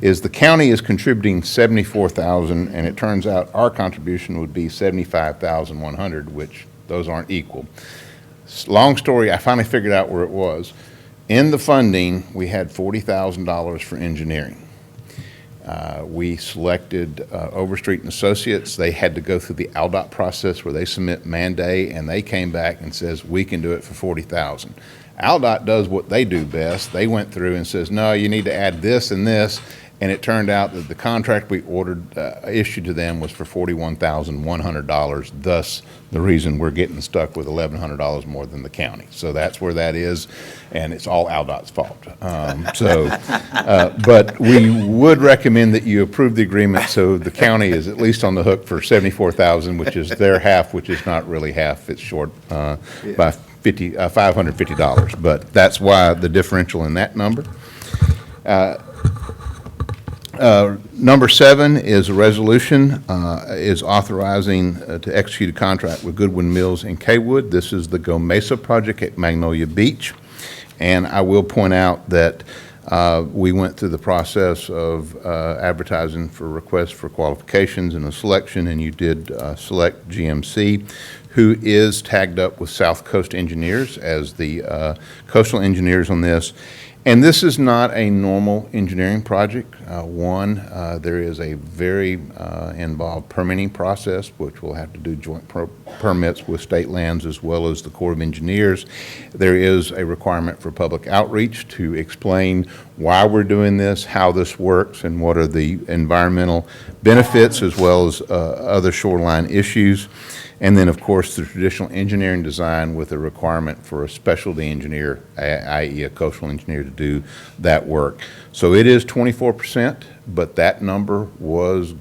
is the county is contributing $74,000, and it turns out our contribution would be $75,100, which those aren't equal. Long story, I finally figured out where it was. In the funding, we had $40,000 for engineering. We selected Overstreet and Associates. They had to go through the ALDOT process where they submit Manday, and they came back and says, we can do it for $40,000. ALDOT does what they do best. They went through and says, no, you need to add this and this, and it turned out that the contract we ordered, issued to them was for $41,100, thus the reason we're getting stuck with $1,100 more than the county. So that's where that is, and it's all ALDOT's fault. But we would recommend that you approve the agreement, so the county is at least on the hook for $74,000, which is their half, which is not really half. It's short by $550, but that's why the differential in that number. Number 7 is a resolution, is authorizing to execute a contract with Goodwin Mills in Kaywood. This is the Go Mesa project at Magnolia Beach. And I will point out that We went through the process of advertising for requests for qualifications and a selection, and you did select GMC, who is tagged up with South Coast Engineers as the coastal engineers on this. And this is not a normal engineering project. There is a very involved permitting process, which we'll have to do joint permits with state lands as well as the Corps of Engineers. There is a requirement for public outreach to explain why we're doing this, how this works, and what are the environmental benefits as well as other shoreline issues. And then, of course, the traditional engineering design with a requirement for a specialty engineer, i.e. a coastal engineer, to do that work. So it is 24%, but that number was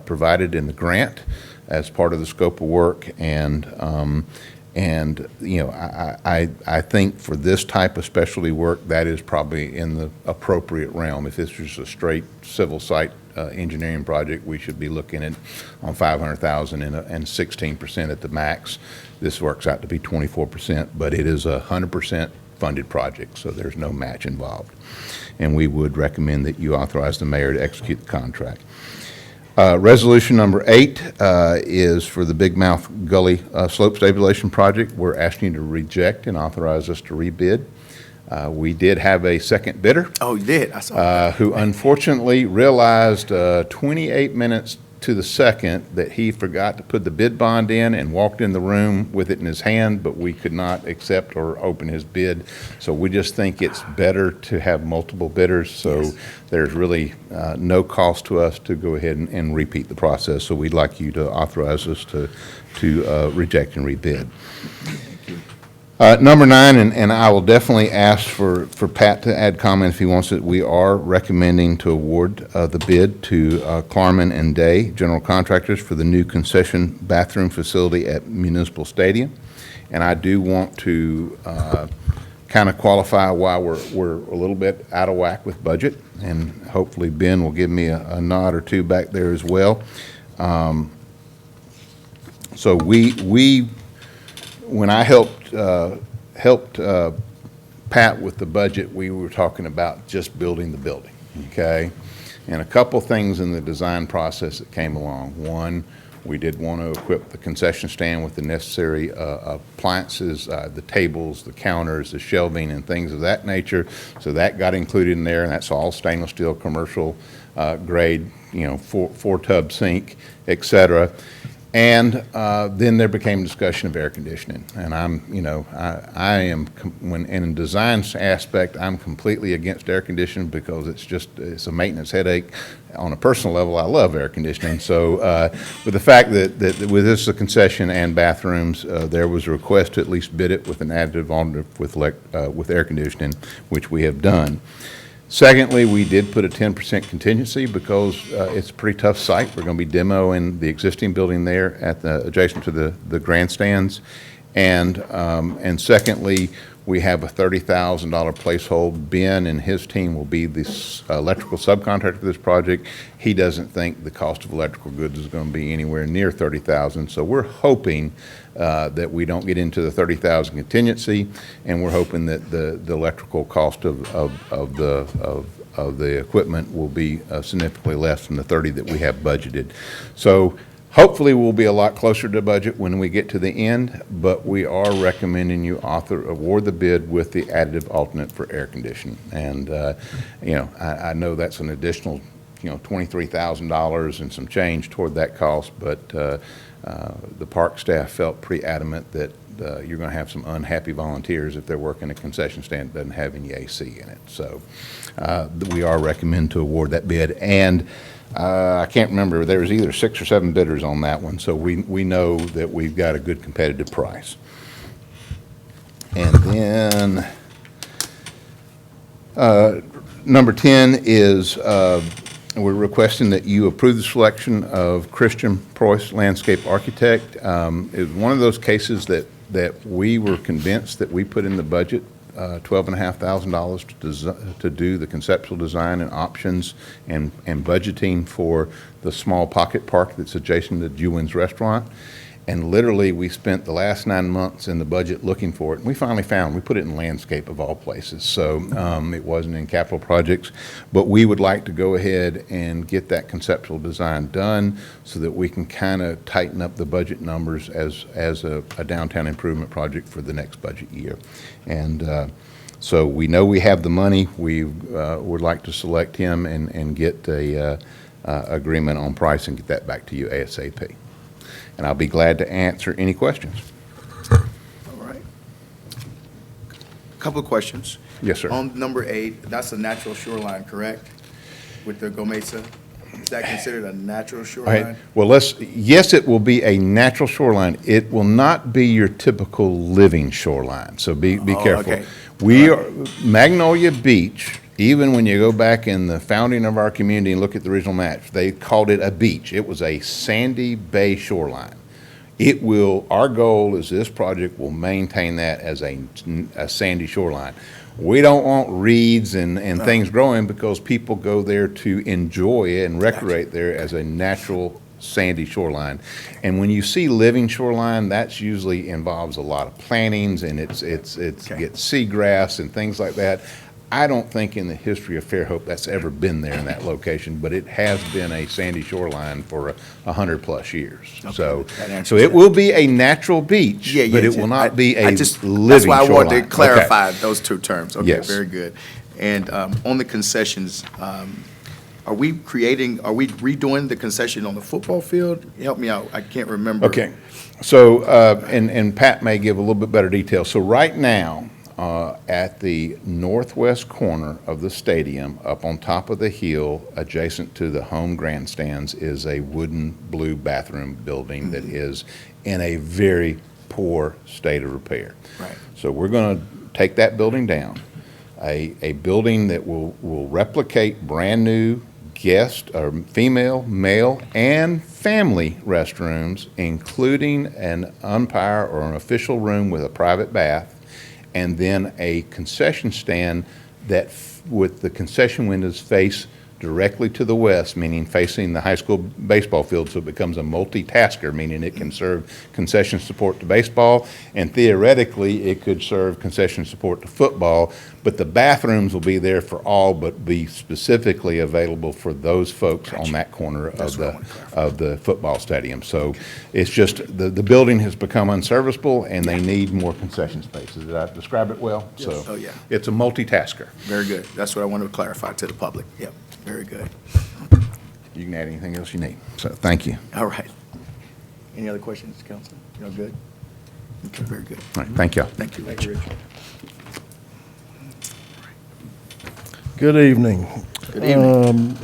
provided in the grant as part of the scope of work. And you know, I think for this type of specialty work, that is probably in the appropriate realm. If this was a straight civil site engineering project, we should be looking at on $500,000 and 16% at the max. This works out to be 24%, but it is a 100% funded project, so there's no match involved. And we would recommend that you authorize the mayor to execute the contract. Resolution number 8 is for the Big Mouth Gully Slope Stabilization Project. We're asking you to reject and authorize us to rebid. We did have a second bidder. Oh, you did? I saw that. Who unfortunately realized 28 minutes to the second that he forgot to put the bid bond in and walked in the room with it in his hand, but we could not accept or open his bid. So we just think it's better to have multiple bidders. So there's really no cost to us to go ahead and repeat the process. So we'd like you to authorize us to reject and rebid. Number 9, and I will definitely ask for Pat to add comment if he wants it. We are recommending to award the bid to Klarman and Day, general contractors, for the new concession bathroom facility at Municipal Stadium. And I do want to kind of qualify why we're a little bit out of whack with budget, and hopefully Ben will give me a nod or two back there as well. So when I helped Pat with the budget, we were talking about just building the building, okay? And a couple things in the design process that came along. One, we did want to equip the concession stand with the necessary appliances, the tables, the counters, the shelving, and things of that nature. So that got included in there, and that's all stainless steel, commercial grade, you know, four tub sink, et cetera. And then there became discussion of air conditioning. And I am, when in a design aspect, I'm completely against air conditioning because it's a maintenance headache. On a personal level, I love air conditioning. So with the fact that with this a concession and bathrooms, there was a request to at least bid it with an additive alternative with air conditioning, which we have done. Secondly, we did put a 10% contingency because it's a pretty tough site. We're going to be demoing the existing building there adjacent to the grandstands. And secondly, we have a $30,000 placehold. Ben and his team will be the electrical subcontractor for this project. He doesn't think the cost of electrical goods is going to be anywhere near $30,000. So we're hoping that we don't get into the $30,000 contingency, and we're hoping that the electrical cost of the equipment will be significantly less than the $30,000 that we have budgeted. So hopefully we'll be a lot closer to budget when we get to the end, but we are recommending you award the bid with the additive alternate for air conditioning. And I know that's an additional $23,000 and some change toward that cost, but the park staff felt pretty adamant that you're going to have some unhappy volunteers if they're working a concession stand that doesn't have any AC in it. So we are recommending to award that bid. And I can't remember, there was either 6 or 7 bidders on that one, so we know that we've got a good competitive price. And then number 10 is we're requesting that you approve the selection of Christian Preuss Landscape Architect. It was one of those cases that we were convinced that we put in the budget $12,500 to do the conceptual design and options and budgeting for the small pocket park that's adjacent to Jewin's Restaurant. And literally, we spent the last 9 months in the budget looking for it, and we finally found, we put it in landscape of all places. So it wasn't in capital projects, but we would like to go ahead and get that conceptual design done so that we can kind of tighten up the budget numbers as a downtown improvement project for the next budget year. And so we know we have the money. We would like to select him and get a agreement on price and get that back to you ASAP. And I'll be glad to answer any questions. All right. Couple of questions. Yes, sir. On number 8, that's a natural shoreline, correct? With the Gomesa? Is that considered a natural All right, shoreline? well, yes, it will be a natural shoreline. It will not be your typical living shoreline, so be Oh, careful. okay. Magnolia Beach, even when you go back in the founding of our community and look at the original map, they called it a beach. It was a sandy bay shoreline. Our goal is this project will maintain that as a sandy shoreline. We don't want reeds and things growing because people go there to enjoy it and recreate there as a natural sandy shoreline. And when you see living shoreline, that's usually involves a lot of plantings and it's gets seagrass and things like that. I don't think in the history of Fairhope that's ever been there in that location, but it has been a sandy shoreline for 100+ years. Okay, that answers So it that. will be a natural beach, Yeah, yeah. but it will not be a That's living why I wanted shoreline. to clarify Okay. those two terms. Okay, Yes. very good. And on the concessions, are we redoing the concession on the football field? Help me out, I can't remember. Okay, so, and Pat may give a little bit better detail. So right now, at the northwest corner of the stadium, up on top of the hill, adjacent to the home grandstands, is a wooden blue bathroom building that is in a very poor state of repair. Right. So we're going to take that building down, a building that will replicate brand-new guest, or female, male, and family restrooms, including an umpire or an official room with a private bath, and then a concession stand that, with the concession windows face directly to the west, meaning facing the high school baseball field, so it becomes a multitasker, meaning it can serve concession support to baseball, and theoretically, it could serve concession support to football, but the bathrooms will be there for all, but be specifically available for those folks on that corner of the football stadium. So it's just, the building has become unserviceable, and they need more concession spaces. Did I describe it well? So Oh, yeah. it's a multitasker. Very good. That's what I wanted to clarify to the public. Yep, very good. You can add anything else you need. So thank you. All right. Any other questions, Council? You all good? Okay, very good. All right, thank you. Thank you, Richard. Good evening. Good evening.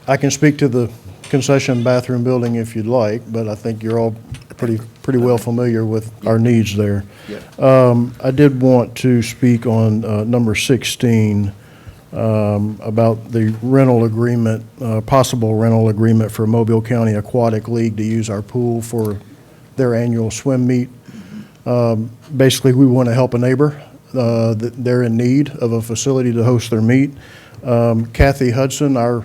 I can speak to the concession bathroom building if you'd like, but I think you're all pretty well familiar with our needs there. Yeah. I did want to speak on number 16 about the rental agreement, possible rental agreement for Mobile County Aquatic League to use our pool for their annual swim meet. Basically, we want to help a neighbor. They're in need of a facility to host their meet. Kathy Hudson, our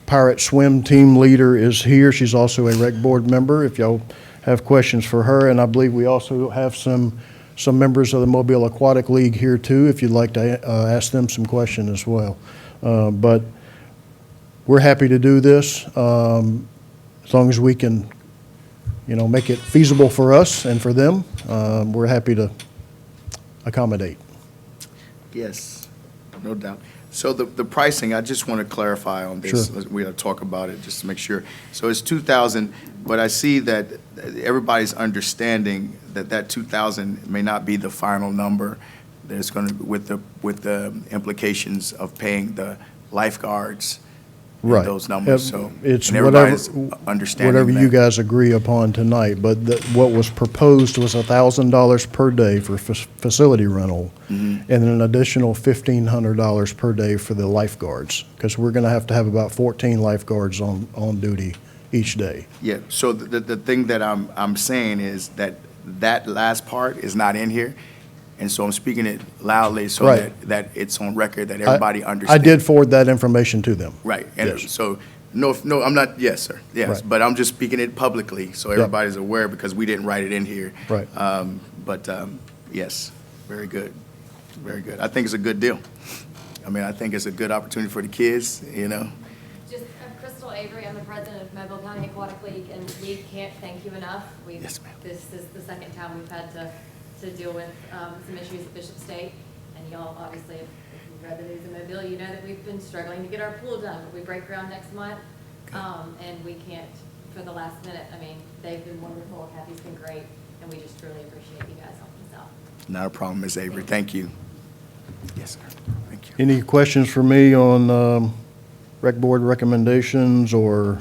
Pirate Swim team leader, is here. She's also a rec board member, if y'all have questions for her. And I believe we also have some members of the Mobile Aquatic League here too, if you'd like to ask them some questions as well. But we're happy to do this as long as we can, make it feasible for us and for them. We're happy to accommodate. Yes, no doubt. So the pricing, I just want to clarify on this. Sure. We got to talk about it just to make sure. So it's 2,000, but I see that everybody's understanding that 2,000 may not be the final number. There's going to, with the implications of paying the lifeguards. and Right. Those numbers, so. It's and whatever, everybody's understanding whatever you that. guys agree upon tonight, but what was proposed was $1,000 per day for facility rental, Mm-hmm. and then an additional $1,500 per day for the lifeguards, because we're going to have about 14 lifeguards on duty each day. Yeah, so the thing that I'm saying is that last part is not in here, and so I'm speaking it loudly so Right. that it's on record that everybody I understands. did forward that information to them. Right, and Yes. so No, I'm not, yes, sir, yes, Right. but I'm just speaking it publicly, so everybody's aware, because we didn't write it in here. Right. But, yes, very good, very good. I think it's a good deal. I mean, I think it's a good opportunity for the kids, you know. Just, I'm Crystal Avery, I'm the president of Mobile County Aquatic League, and we can't thank you enough. Yes, ma'am. This is the second time we've had to deal with some issues at Bishop State, and y'all, obviously, if you've read the news in Mobile, you know that we've been struggling to get our pool done. We break ground next month, and we can't for the last minute. I mean, they've been wonderful, Kathy's been great, and we just really appreciate you guys helping us out. Not a problem, Ms. Avery, thank you. Yes, sir, thank you. Any questions for me on rec board recommendations or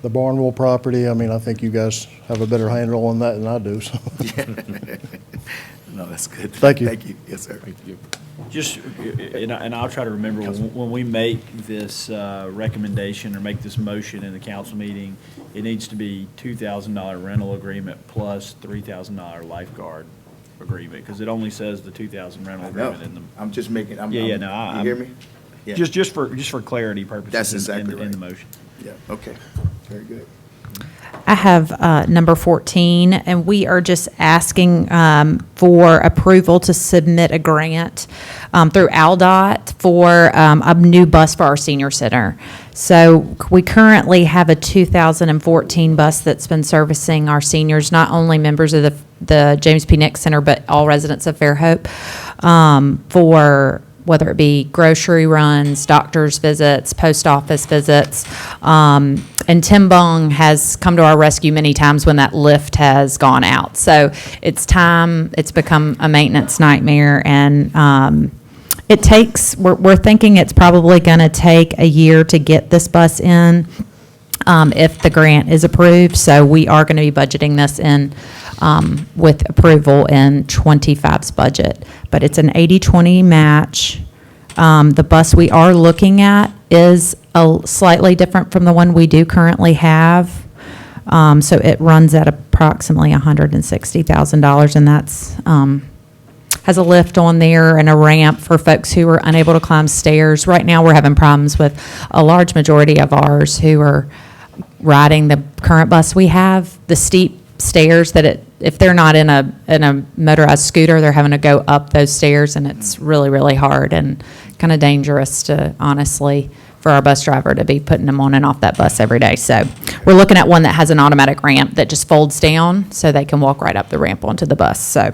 the Barnwell property? I mean, I think you guys have a better handle on that than I do, so. No, that's good. Thank you. Thank you, yes, sir. Thank you. Just, and I'll try to remember, when we make this recommendation or make this motion in the council meeting, it needs to be $2,000 rental agreement plus $3,000 lifeguard agreement, because it only says the 2,000 rental I know. agreement in the. I'm just making, Yeah, you hear me? Yeah. Just for clarity purposes. That's in- exactly in the right. motion. Yeah, okay, very good. I have number 14, and we are just asking for approval to submit a grant through ALDOT for a new bus for our senior center. So we currently have a 2014 bus that's been servicing our seniors, not only members of the James P. Nick Center, but all residents of Fairhope, for whether it be grocery runs, doctor's visits, post office visits. And Tim Bung has come to our rescue many times when that lift has gone out. So it's time, it's become a maintenance nightmare, and it takes, we're thinking it's probably going to take a year to get this bus in, if the grant is approved. So we are going to be budgeting this in with approval in 25's budget. But it's an 80-20 match. The bus we are looking at is slightly different from the one we do currently have. So it runs at approximately $160,000, and that's has a lift on there and a ramp for folks who are unable to climb stairs. Right now, we're having problems with a large majority of ours who are riding the current bus we have, the steep stairs that if they're not in a motorized scooter, they're having to go up those stairs, and it's really, really hard and kind of dangerous to, honestly, for our bus driver to be putting them on and off that bus every day. So we're looking at one that has an automatic ramp that just folds down so they can walk right up the ramp onto the bus. So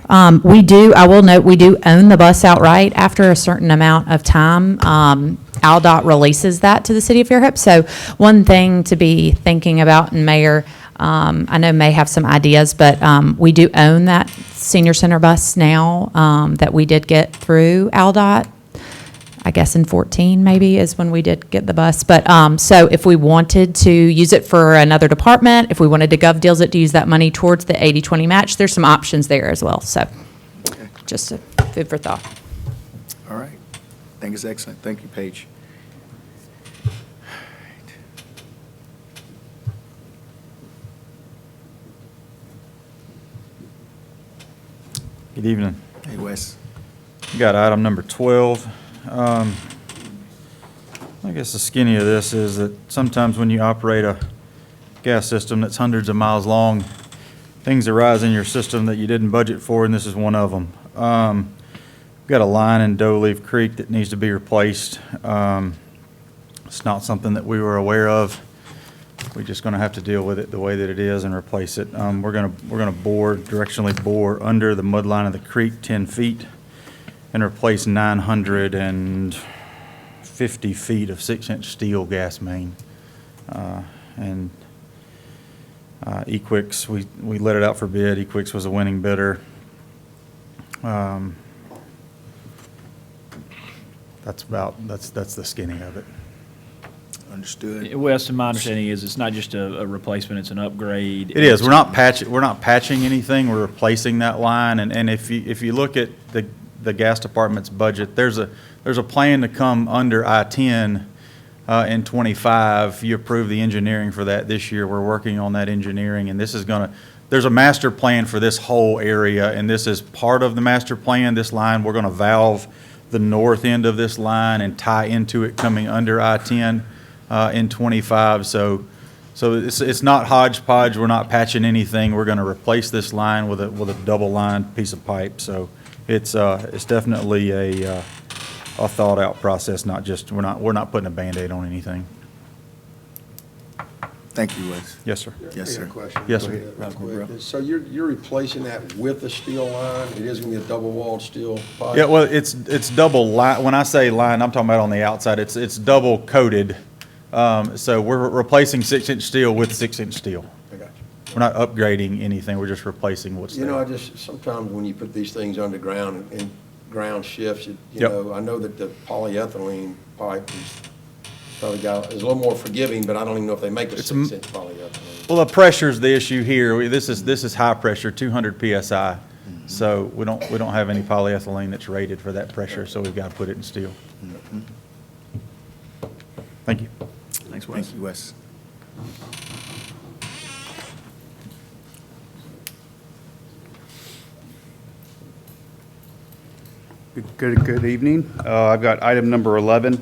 I will note, we do own the bus outright after a certain amount of time. ALDOT releases that to the city of Fairhope. So one thing to be thinking about, and Mayor, I know may have some ideas, but we do own that senior center bus now that we did get through ALDOT. I guess in 14 maybe is when we did get the bus. But so if we wanted to use it for another department, if we wanted to gov deals it to use that money towards the 80-20 match, there's some options there as well. So just a food for thought. All right, I think it's excellent, thank you, Paige. Good evening. Hey, Wes. We got item number 12. I guess the skinny of this is that sometimes when you operate a gas system that's hundreds of miles long, things arise in your system that you didn't budget for, and this is one of them. We've got a line in Doe Leaf Creek that needs to be replaced. It's not something that we were aware of. We're just going to have to deal with it the way that it is and replace it. We're going to directionally bore under the mud line of the creek 10 feet and replace 950 feet of 6-inch steel gas main. And Equix, we let it out for bid. Equix was a winning bidder. That's the skinny of it. Understood. Wes, my understanding is it's not just a replacement, it's an upgrade. It is. We're not patching anything. We're replacing that line. And if you look at the gas department's budget, there's a plan to come under I-10 in 25. You approved the engineering for that this year. We're working on that engineering, and there's a master plan for this whole area, and this is part of the master plan. This line, we're going to valve the north end of this line and tie into it coming under I-10. in '25, so it's not hodgepodge, we're not patching anything, we're gonna replace this line with a double-lined piece of pipe, so it's definitely a thought-out process, not just, we're not putting a Band-Aid on anything. Thank you, Wes. Yes, sir. Yes, I got sir. a question. Yes, Go sir. ahead, real quick. So you're replacing that with a steel line? It is gonna be a double-walled steel pipe? Yeah, well, it's double line, when I say line, I'm talking about on the outside, it's double coated. So we're replacing 6-inch steel with 6-inch steel. I got you. We're not upgrading anything, we're just replacing what's You there. know, I just, sometimes when you put these things underground and ground shifts, you Yep. know, I know that the polyethylene pipe is probably is a little more forgiving, but I don't even know if they make a It's 6-inch polyethylene. Well, the pressure's the issue here. This is high pressure, 200 PSI. So we don't have any polyethylene that's rated for that pressure, so we've got to put it in steel. Thank you. Thanks, Wes. Thank you, Wes. Good evening. I've got item number 11,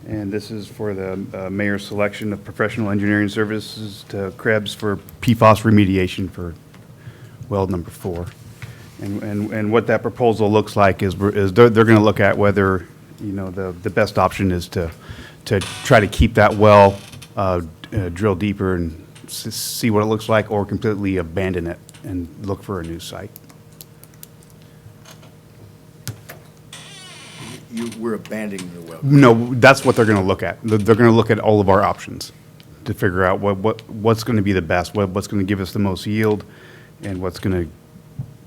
and this is for the mayor's selection of professional engineering services to Krebs for PFAS remediation for well number 4. And what that proposal looks like is they're going to look at whether, you know, the best option is to try to keep that well, drill deeper and see what it looks like, or completely abandon it and look for a new site. We're abandoning the well. No, that's what they're going to look at. They're going to look at all of our options to figure out what's going to be the best, what's going to give us the most yield, and what's going to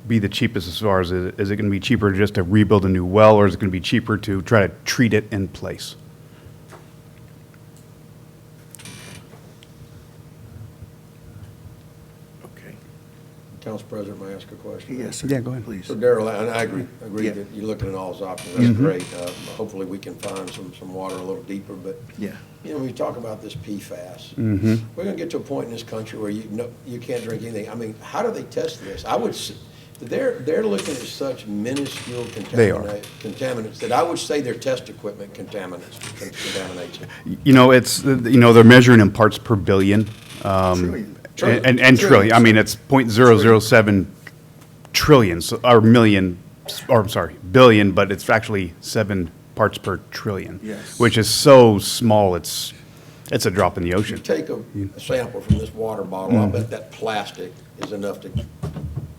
be the cheapest as far as, is it going to be cheaper just to rebuild a new well, or is it going to be cheaper to try to treat it in place? Okay. Council President, may I ask a question? Yes, sir. Yeah, go ahead. Please. So Darrell, and I agree Yeah. that you're looking at all those options, that's great. Hopefully, we can find some water a little deeper, but, Yeah. you know, when you talk about this PFAS, we're gonna get to a point in this country where you can't drink anything. I mean, how do they test this? They're looking at such minuscule They are. contaminants that I would say their test equipment contaminates it. You know, they're measuring in parts per billion. Trillion. And trillion. I mean, it's .007 trillion, or million, or I'm sorry, billion, but it's actually 7 parts per trillion. Yes. Which is so small, it's a drop in the You ocean. take a sample from this water bottle, I bet that plastic is enough to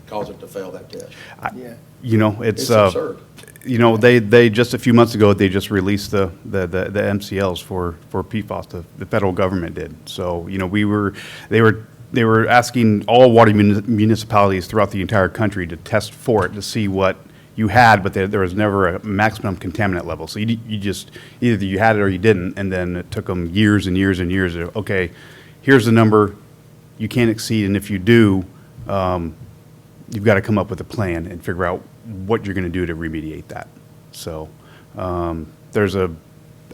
cause it to fail that test. Yeah. You know, It's absurd. You know, they just a few months ago, they just released the MCLs for PFAS, the federal government did. So, you know, they were asking all water municipalities throughout the entire country to test for it to see what you had, but there was never a maximum contaminant level. So you just, either you had it or you didn't, and then it took them years and years and years of, okay, here's the number you can't exceed, and if you do, you've got to come up with a plan and figure out what you're going to do to remediate that. So I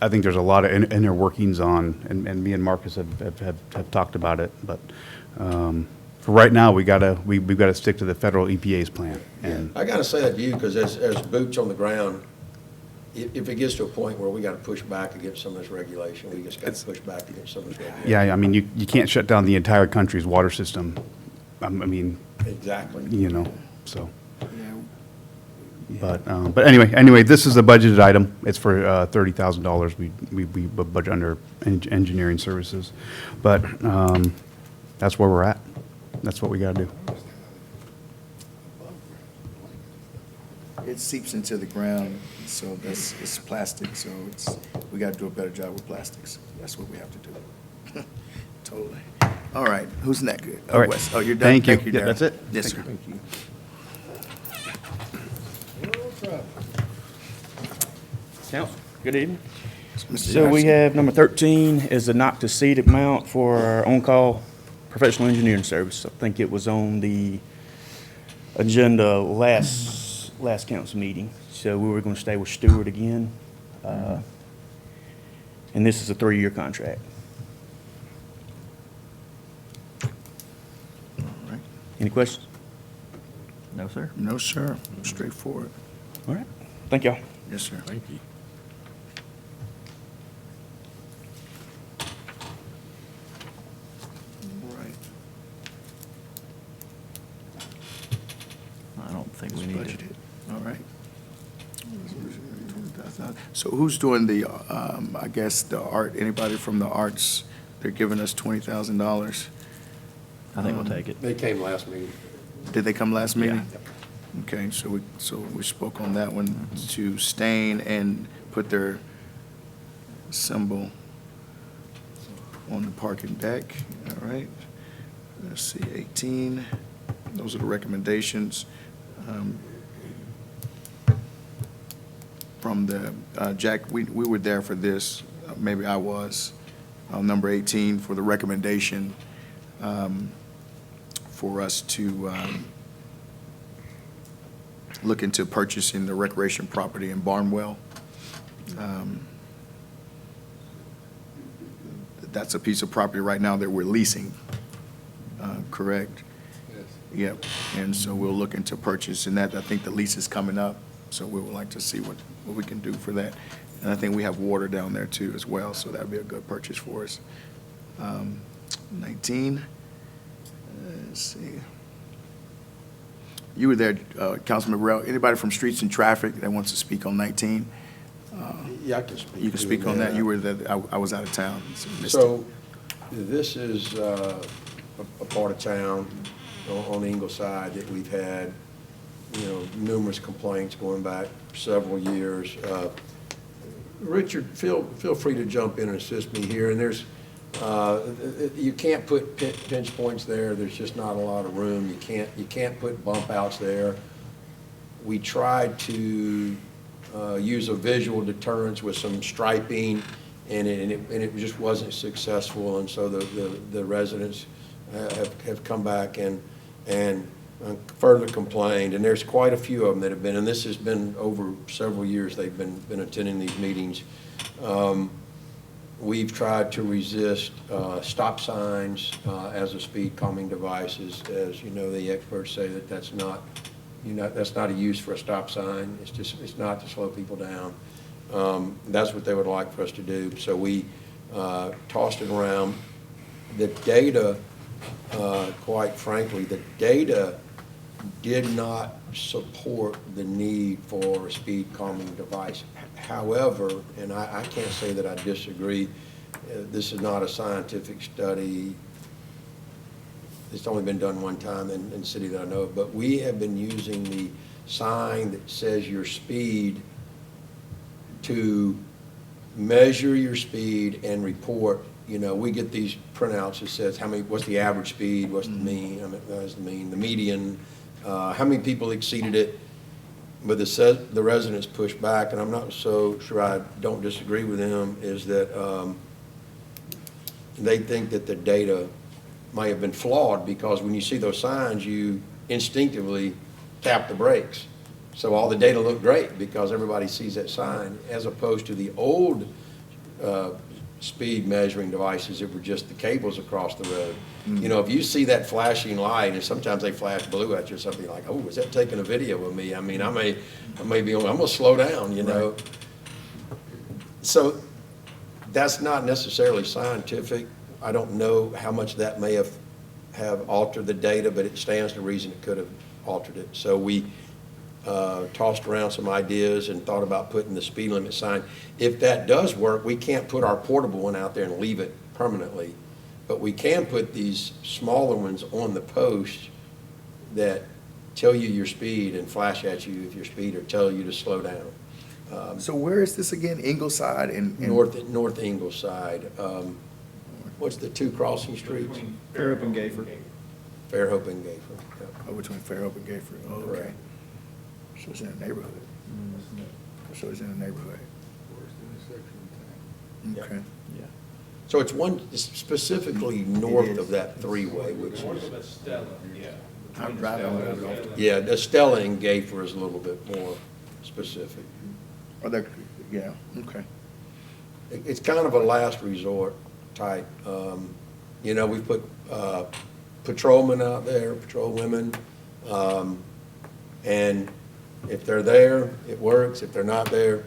think there's a lot of inner workings on, and me and Marcus have talked about it, but for right now, we've got to stick to the federal EPA's plan. And I gotta say that to you, because as boots on the ground, if it gets to a point where we gotta push back against some of this regulation, we just gotta push back against some of this regulation. yeah, I mean, you can't shut down the entire country's water system. I mean, Exactly. you know, so. Yeah. But anyway, this is a budgeted item. It's for $30,000. We budget under engineering services. But that's where we're at. That's what we got to do. It seeps into the ground, so it's plastic, so we got to do a better job with plastics. That's what we have to do. Totally. All right, who's next? All right. Wes. Oh, you're done? Thank you. Darryl. Yeah, that's it. Yes, Thank sir. you. Council, good evening. Mr. So we Jackson. have number 13 is the knock to seat amount for our on-call professional engineering service. I think it was on the agenda last council meeting. So we were going to stay with Stewart again. And this is a 3-year contract. All right. Any questions? No, sir. No, sir. Straightforward. All right. Thank y'all. Yes, sir. Thank you. think we need to. Budgeted. All right. So who's doing the, I guess, the art, anybody from the arts? They're giving us $20,000. I think we'll take it. They came last meeting. Did they come last meeting? Okay, so we spoke on that one to stain and put their symbol on the parking deck. All right. Let's see, 18. Those are the recommendations. From the, Jack, we were there for this, maybe I was, number 18 for the recommendation for us to look into purchasing the recreation property in Barnwell. That's a piece of property right now that we're leasing, correct? Yes. Yep, and so we'll look into purchasing that. I think the lease is coming up, so we would like to see what we can do for that. And I think we have water down there too as well, so that'd be a good purchase for us. 19, let's see. You were there, Councilman Burrell. Anybody from Streets and Traffic that wants to speak on 19? Yeah, I can speak. You can to speak on that. that. You were there, I was out of town. Missed it. So this is a part of town on the Ingleside that we've had, numerous complaints going back several years. Richard, feel free to jump in and assist me here. And there's, you can't put pinch points there. There's just not a lot of room. You can't put bump outs there. We tried to use a visual deterrence with some striping, and it just wasn't successful. And so the residents have come back and further complained, and there's quite a few of them that have been, and this has been over several years they've been attending these meetings. We've tried to resist stop signs as a speed calming device, as you know, the experts say that's not a use for a stop sign. It's not to slow people down. That's what they would like for us to do. So we tossed it around. The data, quite frankly, the data did not support the need for a speed calming device. However, and I can't say that I disagree, this is not a scientific study. It's only been done one time in the city that I know of, but we have been using the sign that says your speed to measure your speed and report. We get these printouts that says what's the average speed, what's the mean, the median, how many people exceeded it. But the residents pushed back, and I'm not so sure I don't disagree with them, is that they think that the data might have been flawed, because when you see those signs, you instinctively tap the brakes. So all the data looked great because everybody sees that sign, as opposed to the old speed measuring devices that were just the cables across the road. If you see that flashing light, and sometimes they flash blue at you or something, like, oh, is that taking a video of me? I mean, I may be I'm gonna slow down, Right. So that's not necessarily scientific. I don't know how much that may have altered the data, but it stands to reason it could have altered it. So we tossed around some ideas and thought about putting the speed limit sign. If that does work, we can't put our portable one out there and leave it permanently, but we can put these smaller ones on the post that tell you your speed and flash at you if your speed, or tell you to slow down. So where is this again? Ingleside and North Ingleside. What's the two crossing streets? Fairhope and Gayford. Fairhope and Gayford. Yep. Oh, between Fairhope and Gayford. Oh, okay. Correct. So it's in a neighborhood. So it's in a neighborhood. Okay. Yeah. So it's specifically north of that three-way, which is, I drive on that often. yeah, the Stella and Gayford is a little bit more specific. Are there, yeah, okay. It's kind of a last resort type. We put patrolmen out there, patrol women, and if they're there, it works. If they're not there,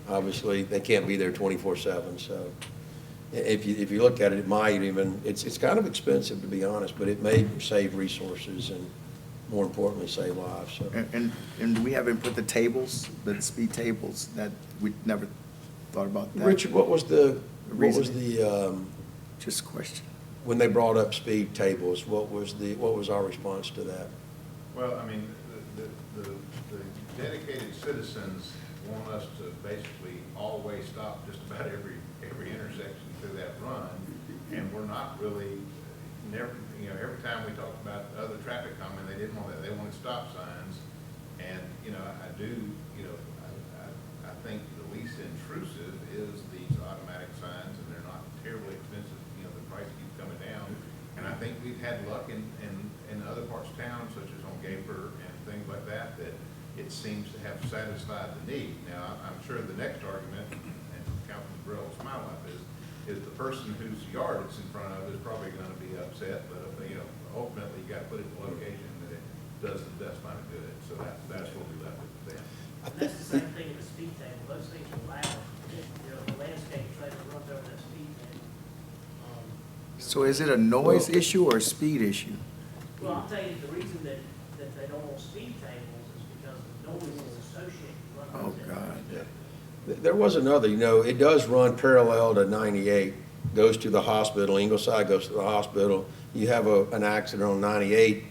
obviously, they can't be there 24/7. So if you look at it, it might even, it's kind of expensive, to be honest, but it may save resources and more importantly, save lives, so. And we haven't put the tables, the speed tables, that we never thought about that. Richard, what was the, Just a question. when they brought up speed tables, what was our response to that? Well, I mean, the dedicated citizens want us to basically always stop just about every intersection through that run, and we're not really, never, every time we talked about other traffic calming, they didn't want that, they wanted stop signs, and, I do, I think the least intrusive is these automatic signs, and they're not terribly expensive, the price keeps coming down, and I think we've had luck in other parts of town, such as on Gaper and things like that, that it seems to have satisfied the need. Now, I'm sure the next argument, and Councilman Burrell will smile at this, is the person whose yard it's in front of is probably gonna be upset, but, ultimately, you gotta put it in a location that it does the best amount of good, so that's what we left it with them. That's the same thing with the speed table, those things are loud, the landscape trailer runs over that speed table. So is it a noise issue or a speed issue? Well, I'll tell you, the reason that they don't want speed tables is because the noise is associated with Oh, running those. God. There was another, it does run parallel to 98, goes to the hospital, Ingleside goes to the hospital. You have an accident on 98,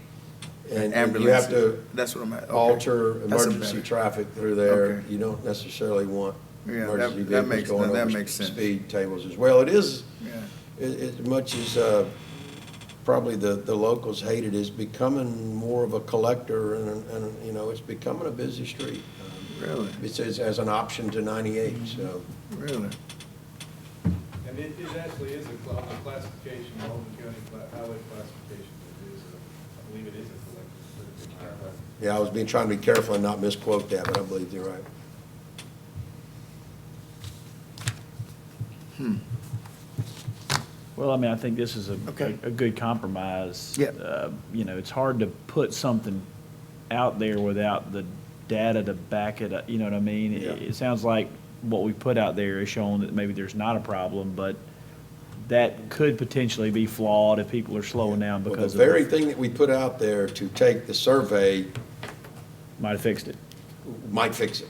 and you have to That's what I'm at. Okay. alter That's emergency better. traffic through there. Okay. You don't necessarily want Yeah, emergency that vehicles going that over makes sense. speed tables as well. It is, Yeah. as much as probably the locals hate it, is becoming more of a collector, and it's becoming a busy street. Really? It says as an option to 98, so. Really? And it actually is a classification, Oldham County highway classification. I believe it is a collector. Yeah, I was trying to be careful and not misquote that, but I believe you're right. Well, I mean, I think this is Okay. a good compromise. Yep. It's hard to put something out there without the data to back it up, you know what I mean? Yeah. It sounds like what we put out there is showing that maybe there's not a problem, but that could potentially be flawed if people are slowing down Well, because the of. very thing that we put out there to take the survey Might have fixed it. might fix it.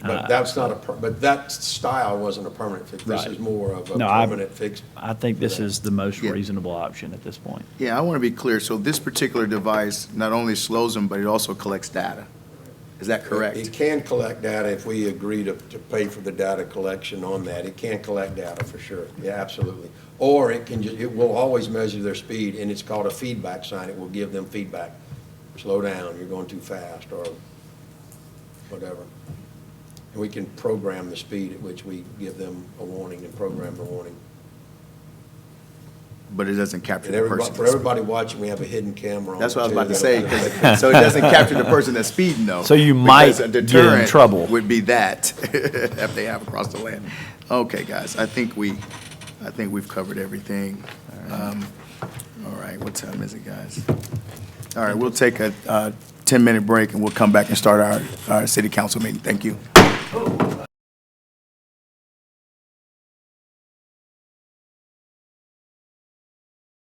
But that's not but that style wasn't a permanent fix. This Right. is more of a No, permanent fix. I think this is the most Yeah. reasonable option at this point. Yeah, I want to be clear. So this particular device not only slows them, but it also collects data. Is that correct? It can collect data if we agree to pay for the data collection on that. It can collect data for sure. Yeah, absolutely. Or it will always measure their speed, and it's called a feedback sign. It will give them feedback. Slow down, you're going too fast, or whatever. And we can program the speed at which we give them a warning and program the warning. But it doesn't capture And the everybody, person. for everybody watching, we have a hidden camera on. That's what I was too, about to that'll- say, 'cause- so it doesn't capture the person that's speeding though. So you might Because a get in deterrent trouble. Would be that, if they have across the land. Okay, guys, I think we've covered everything. All right, what time is it, guys? All right, we'll take a 10-minute break and we'll come back and start our city council meeting. Thank you.